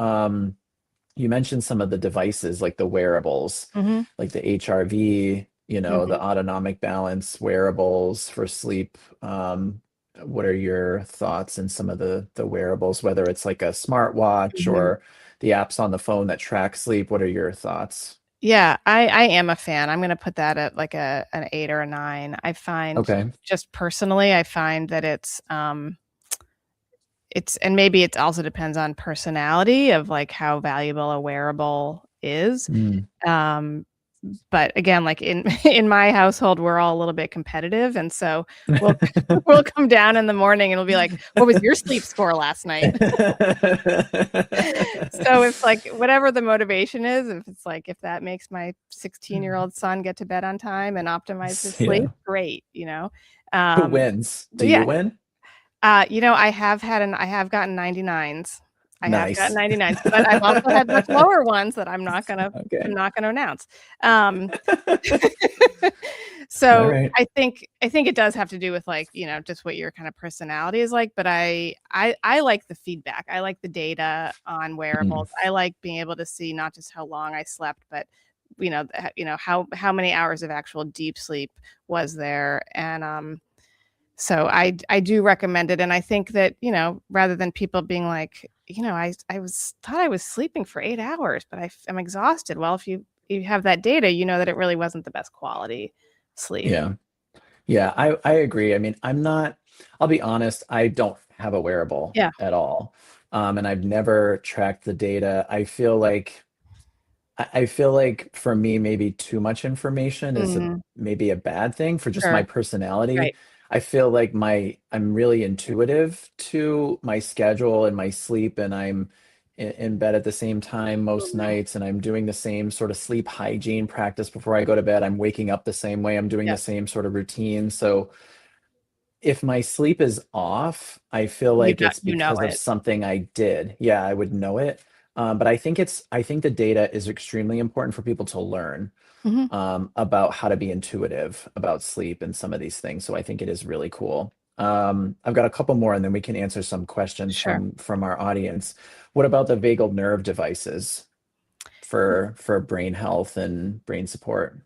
you mentioned some of the devices like the wearables, Mhm. like the HRV, the Mhm. autonomic balance wearables for sleep. What are your thoughts in some of the wearables, whether it's like a smartwatch Mhm. or the apps on the phone that track sleep? What are your thoughts? Yeah, I am a fan. I'm gonna put that at like an 8 or a 9. I find Okay. just personally, I find that it's and maybe it also depends on personality of like how valuable a wearable is. Mm. Um, but again, like in in my household, we're all a little bit competitive, and so we'll we'll come down in the morning and we'll be like, "What was your sleep score last night?" So it's like whatever the motivation is, if it's like if that makes my 16-year-old son get to bed on time and optimize his sleep, Yeah. great. Who Um, wins? Do but you yeah, win? I have gotten 99s. I have gotten Nice. 99s, but I've also had much lower ones that I'm Okay. not gonna announce. Um, All so right. I think it does have to do with like, just what your kind of personality is like, but I like the feedback. I like the data on Mm. wearables. I like being able to see not just how long I slept, but how many hours of actual deep sleep was there. And so I do recommend it, and I think that, rather than people being like, I thought I was sleeping for 8 hours, but I'm exhausted. Well, if you have that data, you know that it really wasn't the best quality sleep. Yeah. Yeah, I agree. I mean, I'll be honest, I don't have a wearable Yeah. at all. And I've never tracked the data. I feel like for me, maybe too much information is Mhm. maybe a bad thing for just my Sure. personality. Right. I feel like I'm really intuitive to my schedule and my sleep, and I'm in bed at the same time most Mhm. nights, and I'm doing the same sort of sleep hygiene practice before I go to bed. I'm waking up the same way. I'm doing the Yep. same sort of routine. So if my sleep is off, I feel like it's You know because of it. something I did. Yeah, I would know it. But I think the data is extremely important for people to learn Mhm. about how to be intuitive about sleep and some of these things. So I think it is really cool. I've got a couple more, and then we can answer some questions Sure. from our audience. What about the vagal nerve devices for brain health and brain support?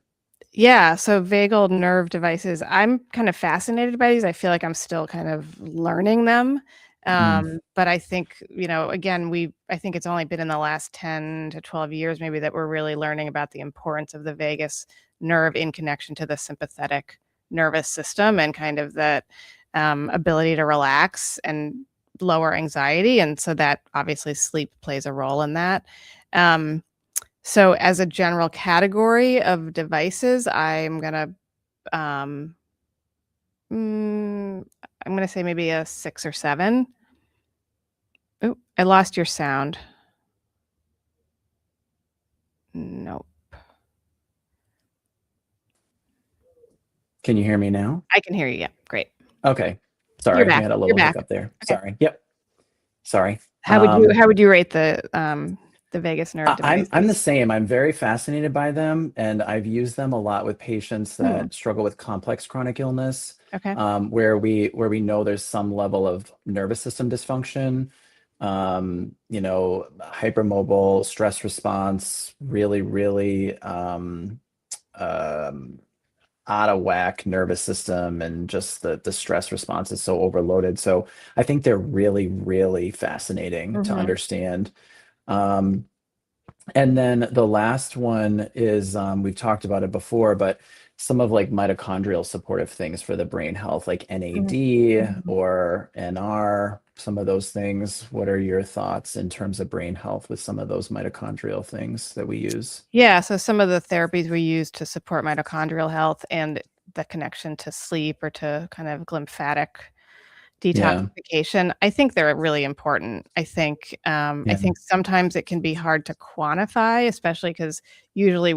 Yeah, so vagal nerve devices, I'm kind of fascinated by these. I feel like I'm still kind of learning them. Mm, But I think, again, I think it's only been in the last 10 to 12 years maybe that we're really learning about the importance of the vagus nerve in connection to the sympathetic nervous system and kind of that ability to relax and lower anxiety. And so that obviously sleep plays a role in that. Um, so as a general category of devices, um, mm, I'm gonna say maybe a 6 or 7. Ooh, I lost your sound. Nope. Can you hear me now? I can hear you. Yeah, great. Okay. You're Sorry, we back. had a You're little back. hiccup there. Okay. Sorry. Yep. Sorry. How would you rate the vagus nerve I'm the devices? same. I'm very fascinated by them, and I've used them a lot with patients Hmm. that struggle with complex chronic illness, Okay. where we know there's some level of nervous system dysfunction, hypermobile, stress response, really, really um, out of whack nervous system, and just the stress response is so overloaded. So I think they're really, really fascinating to Mm-hmm. understand. Um, and then the last one is we've talked about it before, but some of like mitochondrial supportive things for the brain health, like NAD Mm-hmm. or NR, some of those things. What are your thoughts in terms of brain health with some of those mitochondrial things that we use? Yeah, so some of the therapies we use to support mitochondrial health and the connection to sleep or to kind of glymphatic Yeah, detoxification, I think they're really important. I yeah, think sometimes it can be hard to quantify, especially because usually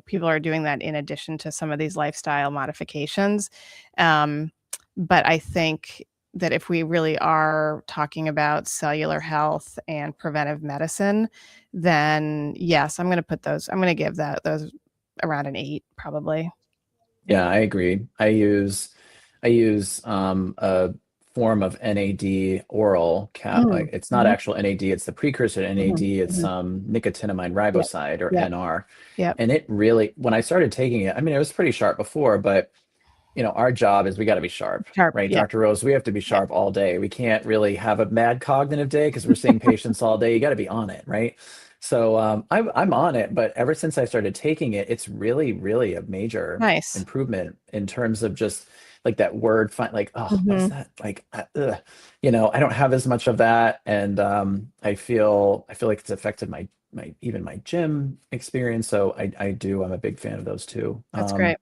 people are doing that in addition to some of these lifestyle modifications. Um, but I think that if we really are talking about cellular health and preventive medicine, then yes, I'm going to give those around an 8 probably. yeah, I agree. I use a form of NAD oral cat. Mm, Like, it's not mhm, actual NAD, it's the precursor to mhm, NAD. It's mhm. nicotinamide Yep, riboside, or yep, NR. yep. And it really, when I started taking it, I mean, it was pretty sharp before, but our job is we got to be sharp, Sharp, right? yep, Dr. Rose, we have to be yep. sharp all day. We can't really have a mad cognitive day because we're seeing patients all day. You got to be on it, right? So I'm on it, but ever since I started taking it, it's really, really a major Nice. improvement in terms of just like that word, like, oh, what is Mhm. that? Like, ugh. I don't have as much of that, and I feel like it's affected my even my gym experience. So I do. I'm a big fan of those too. That's great.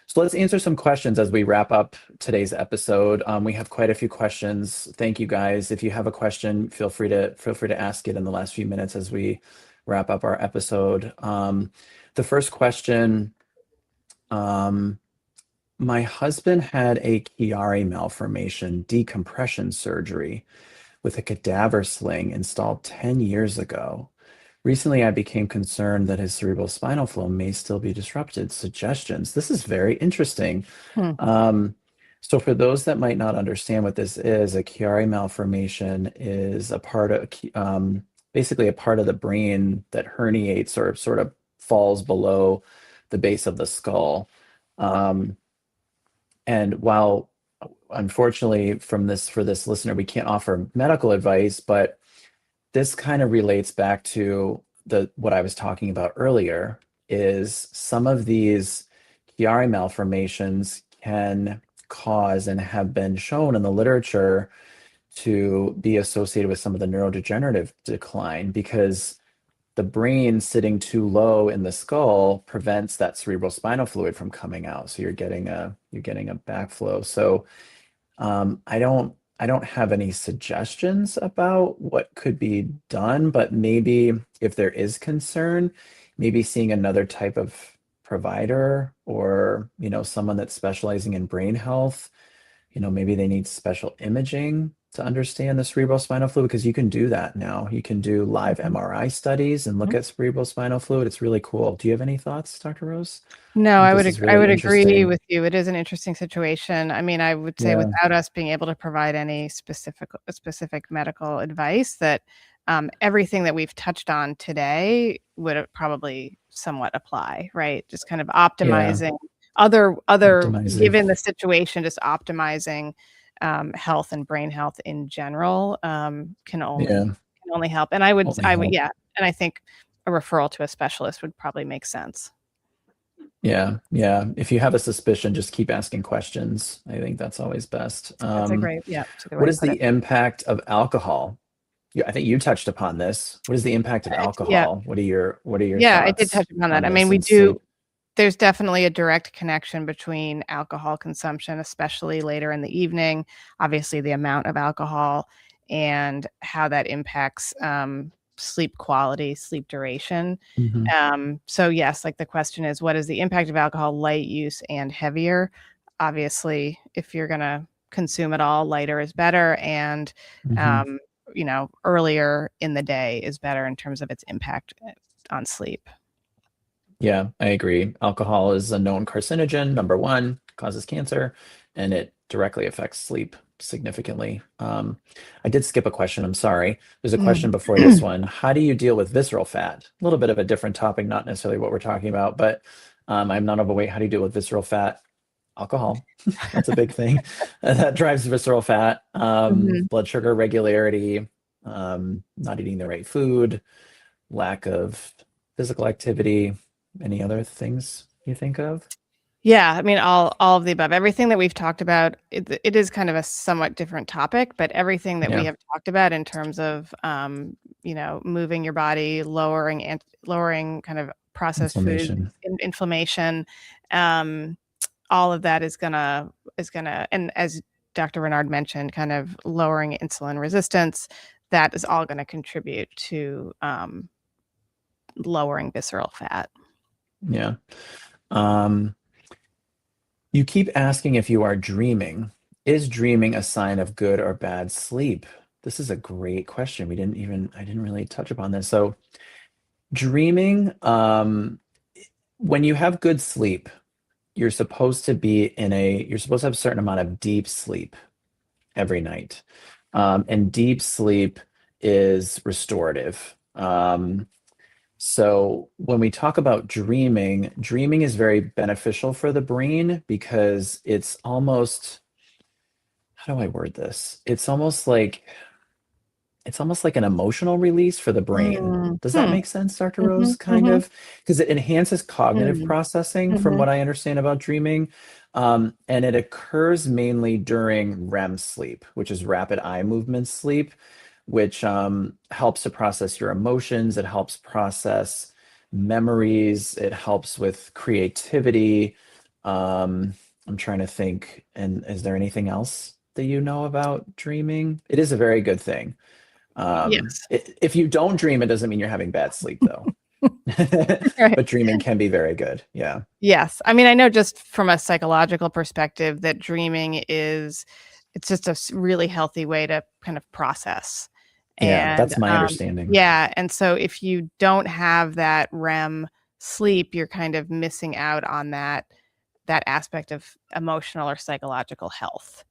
So let's answer some questions as we wrap up today's episode. We have quite a few questions. Thank you guys. If you have a question, feel free to ask it in the last few minutes as we wrap up our episode. The first question, um, my husband had a Chiari malformation decompression surgery with a cadaver sling installed 10 years ago. Recently, I became concerned that his cerebral spinal flow may still be disrupted. Suggestions. This is very interesting. Hmm. Um, so for those that might not understand what this is, a Chiari malformation is basically a part of the brain that herniates or sort of falls below the base of the skull. Um, and while unfortunately for this listener, we can't offer medical advice, but this kind of relates back to the what I was talking about earlier, is some of these Chiari malformations can cause and have been shown in the literature to be associated with some of the neurodegenerative decline, because the brain sitting too low in the skull prevents that cerebral spinal fluid from coming out. So you're getting a backflow. So I don't have any suggestions about what could be done, but maybe if there is concern, maybe seeing another type of provider, or someone that's specializing in brain health. Maybe they need special imaging to understand the cerebral spinal fluid, because you can do that now. You can do live Mhm. MRI studies and look Mhm. at cerebral spinal fluid. It's really cool. Do you have any thoughts, Dr. Rose? No, I think this is I really would agree interesting. with you. It is an interesting situation. I mean, I would say Yeah. without us being able to provide any specific medical advice, that everything that we've touched on today would probably somewhat apply, right? Just kind of Yeah. optimizing other Optimizing. given the situation, just optimizing health and brain health in general Yeah. can only help. And Only I would, help. yeah, and I think a referral to a specialist would probably make sense. Yeah, yeah. If you have a suspicion, just keep asking questions. I think that's always best. That's a good way What to is put it. the impact of alcohol? Yeah, I think you touched upon this. What is the impact of Yeah, alcohol? What are your yeah, I did touch thoughts upon that. on I mean, this and sleep? there's definitely a direct connection between alcohol consumption, especially later in the evening, obviously the amount of alcohol and how that impacts sleep quality, sleep duration. Hmm. So yes, like the question is, what is the impact of alcohol, light use and heavier? Obviously, if you're going to consume it all, lighter is better. And, Hmm. um, earlier in the day is better in terms of its impact on sleep. Yeah, I agree. Alcohol is a known carcinogen, number one, causes cancer, and it directly affects sleep significantly. I did skip a question. I'm sorry. There's a question before this one. How do you deal with visceral fat? A little bit of a different topic, not necessarily what we're talking about, but I'm not overweight. How do you deal with visceral fat? Alcohol. That's a big thing. That drives visceral fat. Mhm. Blood sugar regularity, not eating the right food, lack of physical activity. Any other things you think of? Yeah, I mean, all of the above. Everything that we've talked about, it is kind of a somewhat different topic, but everything that we Yeah, have talked about in terms of, moving your body, lowering kind of processed foods, inflammation. inflammation, um, all of that is gonna, and as Dr. Renaud mentioned, kind of lowering insulin resistance, that is all gonna contribute to lowering visceral fat. Yeah. Um, you keep asking if you are dreaming. Is dreaming a sign of good or bad sleep? This is a great question. I didn't really touch upon this. So dreaming, when you have good sleep, you're supposed to have a certain amount of deep sleep every night. And deep sleep is restorative. So when we talk about dreaming, dreaming is very beneficial for the brain because how do I word this? It's almost like an emotional release for the brain. Mm, Does that hmm. make sense, Dr. Rose? Mhm, Kind mhm, of? Because it enhances cognitive mm, processing, from mhm. what I understand about dreaming. And it occurs mainly during REM sleep, which is rapid eye movement sleep, which helps to process your emotions. It helps process memories. It helps with creativity. I'm trying to think. And is there anything else that you know about dreaming? It is a very good thing. Yes. If you don't dream, it doesn't mean you're having bad sleep, though. Right. But dreaming can be very good. Yeah. Yes. I mean, I know just from a psychological perspective that dreaming it's just a really healthy way to kind of process. Yeah, And that's my understanding. yeah, and so if you don't have that REM sleep, you're kind of missing out on that aspect of emotional or psychological health.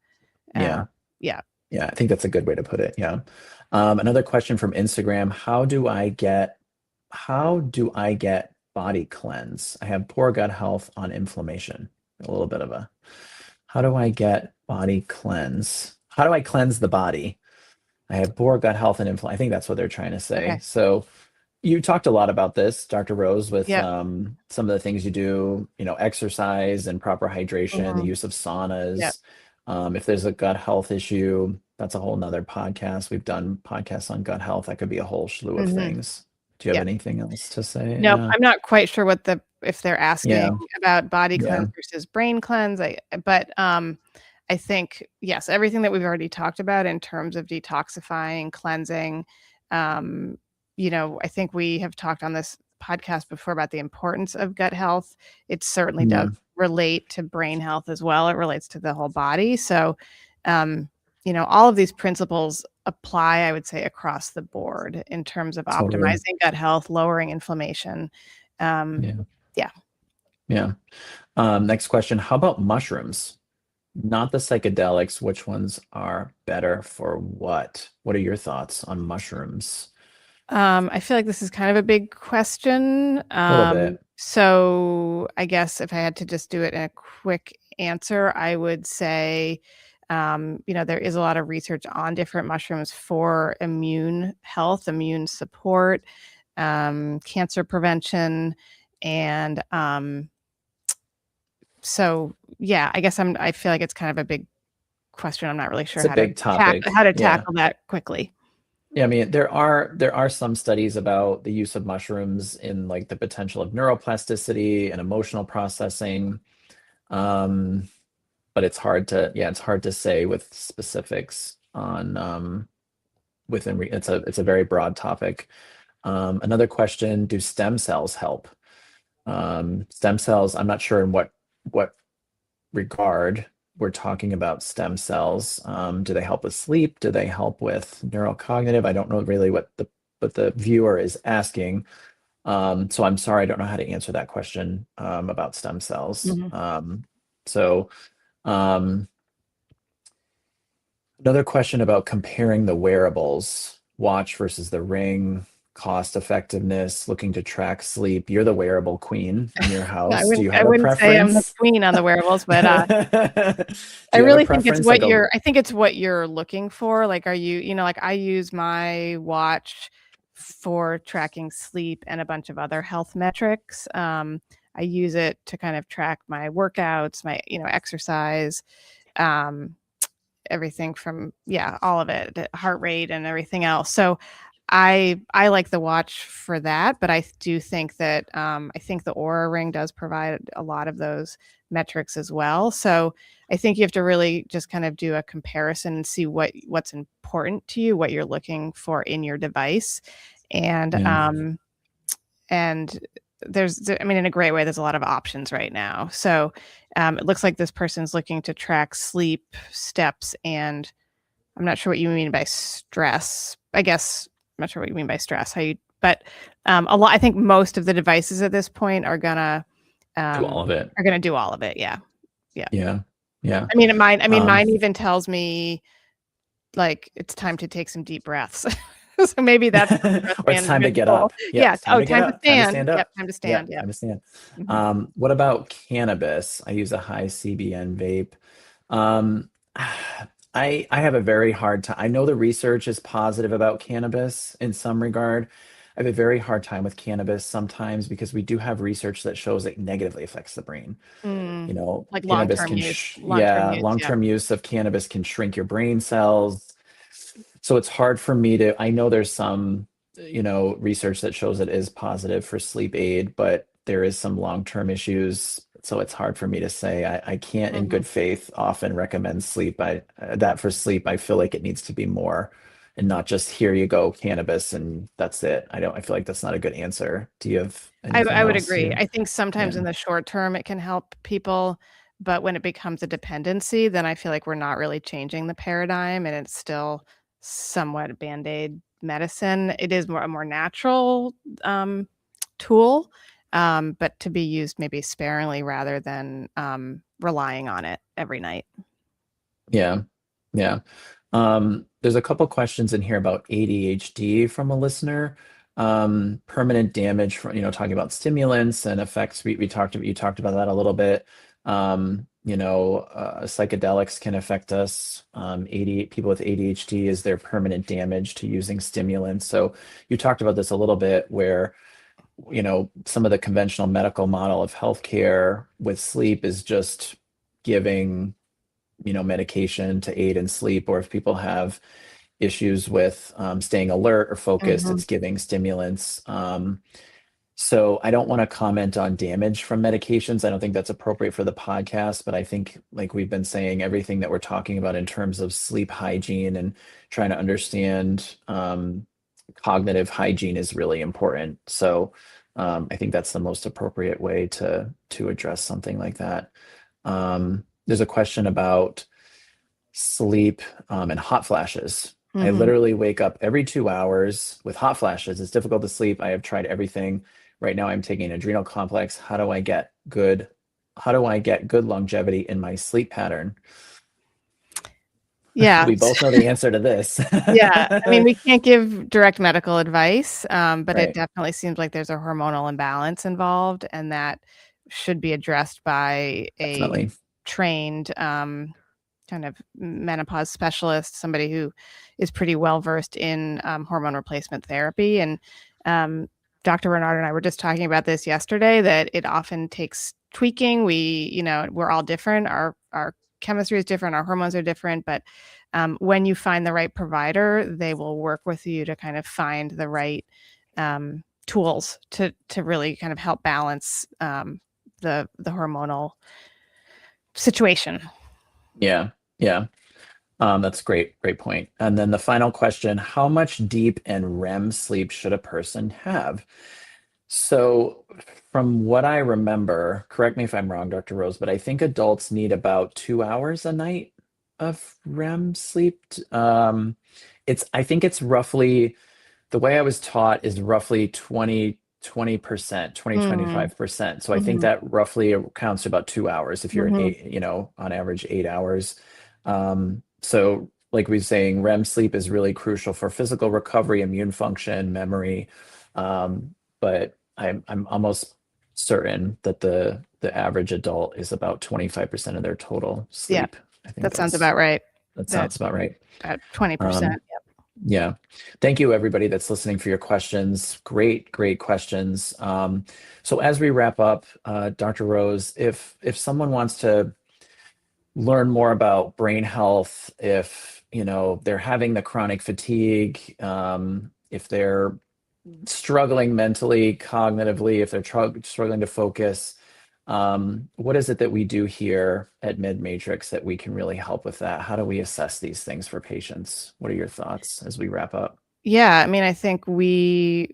Uh, Yeah. yeah. Yeah, I think that's a good way to put it. Yeah. Another question from Instagram. How do I get body cleanse? I have poor gut health on inflammation. A little bit of a, how do I get body cleanse? How do I cleanse the body? I have poor gut health and inflammation. I think that's what they're trying to say. Okay. So you talked a lot about this, Dr. Rose, with Yep. some of the things you do, exercise and proper hydration, the Mhm. use of Yep. saunas. If there's a gut health issue, that's a whole nother podcast. We've done podcasts on gut health. That could be a whole slew of Mhm. things. Do you have Yep. anything else to say? Nope, Yeah. I'm not quite sure if they're asking Yeah. about body cleanse Yeah. versus brain cleanse, I think, yes, everything that we've already talked about in terms of detoxifying, cleansing, um, I think we have talked on this podcast before about the importance of gut health. It certainly does Yeah. relate to brain health as well. It relates to the whole body. So, um, all of these principles apply, I would say, across the board in terms of Totally. optimizing gut health, lowering inflammation. Um, Yeah. yeah. Yeah. Next question. How about mushrooms? Not the psychedelics. Which ones are better for what? What are your thoughts on mushrooms? I feel like this is kind of a big question. A little bit. So I guess if I had to just do it in a quick answer, I would say, there is a lot of research on different mushrooms for immune health, immune support, cancer prevention, and so yeah, I guess I feel like it's kind of a big question. I'm not really sure It's a big topic. how to Yeah. tackle that quickly. Yeah, I mean, there are some studies about the use of mushrooms in like the potential of neuroplasticity and emotional processing. Um, but it's hard to say with specifics on it's a very broad topic. Another question, do stem cells help? Stem cells, I'm not sure in what regard we're talking about stem cells. Do they help with sleep? Do they help with neurocognitive? I don't know really what the viewer is asking. So I'm sorry, I don't know how to answer that question about stem cells. So um, another question about comparing the wearables, watch versus the ring, cost effectiveness, looking to track sleep. You're the wearable queen in your I house. Do wouldn't you I have a wouldn't say I'm the preference? queen on the wearables, but Do I you have a really think it's preference? Like what a I think it's what you're looking for. Like, are you, like I use my watch for tracking sleep and a bunch of other health metrics. I use it to kind of track my workouts, my, exercise, um, everything from, all of it, heart rate and everything else. So I like the watch for that, but I do think that I think the Aura Ring does provide a lot of those metrics as well. So I think you have to really just kind of do a comparison and see what's important to you, what you're looking for in your device, and yeah. and I mean, in a great way, there's a lot of options right now. So it looks like this person's looking to track sleep, steps, and I'm not sure what you mean by stress. I guess I'm not sure what you mean by stress. But a lot. I think most of the devices at this point are gonna Do all of it. do all of it. Yeah, yeah. Yeah. Yeah. I mean, mine. I mean, Um, mine even tells me like it's time to take some deep breaths. So maybe that's a stress or it's time to management get tool. up. Yep, Yeah. it's time Oh, to get time to up, time to stand. stand Yep. up. Time to Yeah, stand. Yep. time to stand. Hmm. What about cannabis? I use a high CBN vape. Um, I have a very hard time. I know the research is positive about cannabis in some regard. I have a very hard time with cannabis sometimes because we do have research that shows it negatively affects the brain. Mm. Like Cannabis long-term can, use. Long-term yeah, use. Yeah. long-term use of cannabis can shrink your brain cells. So it's hard for me to, I know there's some, research that shows it is positive for sleep aid, but there is some long-term issues. So it's hard for me to say. I can't in Hmm. good faith often recommend sleep. That for sleep, I feel like it needs to be more and not just here you go, cannabis, and that's it. I feel like that's not a good answer. Do you have I anything would else agree. you, I think sometimes yeah. in the short term it can help people, but when it becomes a dependency, then I feel like we're not really changing the paradigm and it's still somewhat band-aid medicine. It is a more natural tool, but to be used maybe sparingly rather than relying on it every night. Yeah. Yeah. There's a couple questions in here about ADHD from a listener. Permanent damage from, talking about stimulants and effects. You talked about that a little bit. Psychedelics can affect us. People with ADHD, is there permanent damage to using stimulants? So you talked about this a little bit where, some of the conventional medical model of healthcare with sleep is just giving medication to aid in sleep, or if people have issues with staying alert or focused, Mhm. it's giving stimulants. So I don't want to comment on damage from medications. I don't think that's appropriate for the podcast, but I think, like we've been saying, everything that we're talking about in terms of sleep hygiene and trying to understand cognitive hygiene is really important. So I think that's the most appropriate way to address something like that. There's a question about sleep and hot flashes. I Mhm. literally wake up every 2 hours with hot flashes. It's difficult to sleep. I have tried everything. Right now, I'm taking an adrenal complex. How do I get good? How do I get good longevity in my sleep pattern? Yeah. We both know the answer to this. Yeah, I mean, we can't give direct medical advice, but it Right. definitely seems like there's a hormonal imbalance involved, and that should be addressed by a Definitely. trained, kind of menopause specialist, somebody who is pretty well versed in hormone replacement therapy. And um, Dr. Renaud and I were just talking about this yesterday, that it often takes tweaking. We're all different. Our chemistry is different. Our hormones are different, but when you find the right provider, they will work with you to kind of find the right tools to really kind of help balance the hormonal situation. Yeah. Yeah. That's great. Great point. And then the final question, how much deep and REM sleep should a person have? So, from what I remember, correct me if I'm wrong, Dr. Rose, but I think adults need about 2 hours a night of REM sleep. I think it's roughly, the way I was taught is roughly 20%, 20, Mm, 25%. So I think hmm that roughly counts to about 2 hours if you're an hmm eight, on average 8 hours. So like we were saying, REM sleep is really crucial for physical recovery, immune function, memory. But I'm almost certain that the average adult is about 25% of their total Yeah, sleep. I think that sounds about right. that That sounds about right. at 20%. Um, yeah. Thank you, everybody that's listening, for your questions. Great, great questions. So as we wrap up, Dr. Rose, if someone wants to learn more about brain health, if they're having the chronic fatigue, if they're struggling mentally, cognitively, if they're struggling to focus, what is it that we do here at MedMatrix that we can really help with that? How do we assess these things for patients? What are your thoughts as we wrap up? Yeah, I mean, I think we've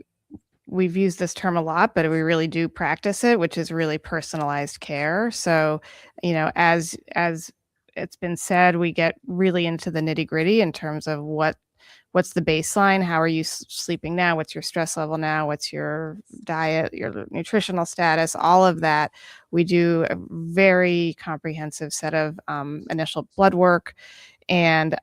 used this term a lot, but we really do practice it, which is really personalized care. So, as it's been said, we get really into the nitty-gritty in terms of what's the baseline, how are you sleeping now, what's your stress level now, what's your diet, your nutritional status, all of that. We do a very comprehensive set of initial blood work, and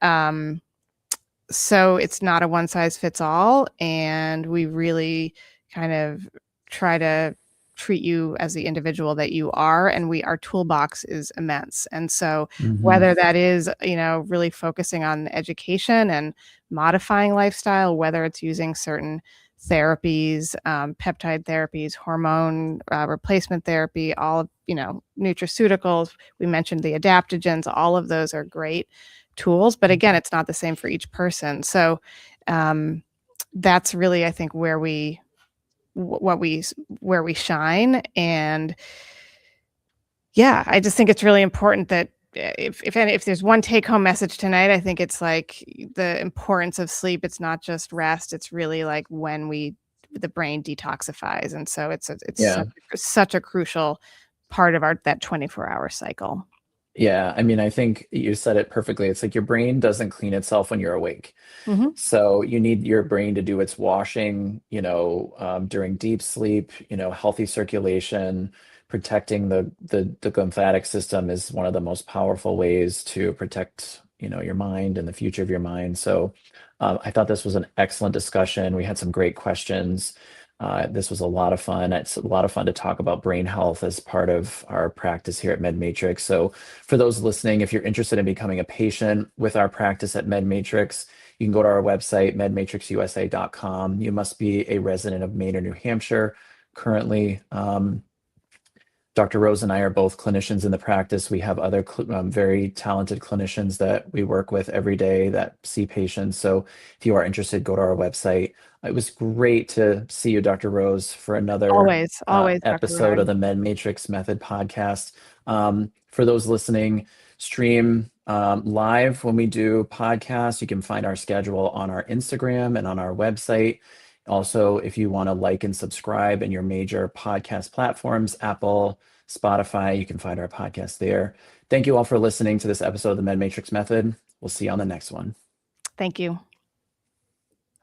so it's not a one size fits all, and we really kind of try to treat you as the individual that you are, and our toolbox is immense. And so Hmm. whether that is, really focusing on education and modifying lifestyle, whether it's using certain therapies, peptide therapies, hormone replacement therapy, all of, nutraceuticals, we mentioned the adaptogens, all of those are great tools, but again, it's not the same for each person. So um, that's really, I think, what we where we shine. And yeah, I just think it's really important that if there's one take home message tonight, I think it's like the importance of sleep. It's not just rest. It's really like when the brain detoxifies, and so it's Yeah. such a crucial part of that 24-hour cycle. Yeah. I mean, I think you said it perfectly. It's like your brain doesn't clean itself when you're awake. Hmm So you need your brain to do its washing, during deep sleep, healthy circulation, protecting the glymphatic system is one of the most powerful ways to protect, your mind and the future of your mind. So I thought this was an excellent discussion. We had some great questions. This was a lot of fun. It's a lot of fun to talk about brain health as part of our practice here at MedMatrix. So for those listening, if you're interested in becoming a patient with our practice at MedMatrix, you can go to our website, medmatrixusa.com. You must be a resident of Maine or New Hampshire currently. Dr. Rose and I are both clinicians in the practice. We have other very talented clinicians that we work with every day that see patients. So if you are interested, go to our website. It was great to see you, Dr. Rose, for another Always, always, Dr. episode Renaud. of the Med Matrix Method podcast. For those listening, stream live when we do podcasts. You can find our schedule on our Instagram and on our website. Also, if you want to like and subscribe in your major podcast platforms, Apple, Spotify, you can find our podcast there. Thank you all for listening to this episode of the Med Matrix Method. We'll see you on the next one. Thank you.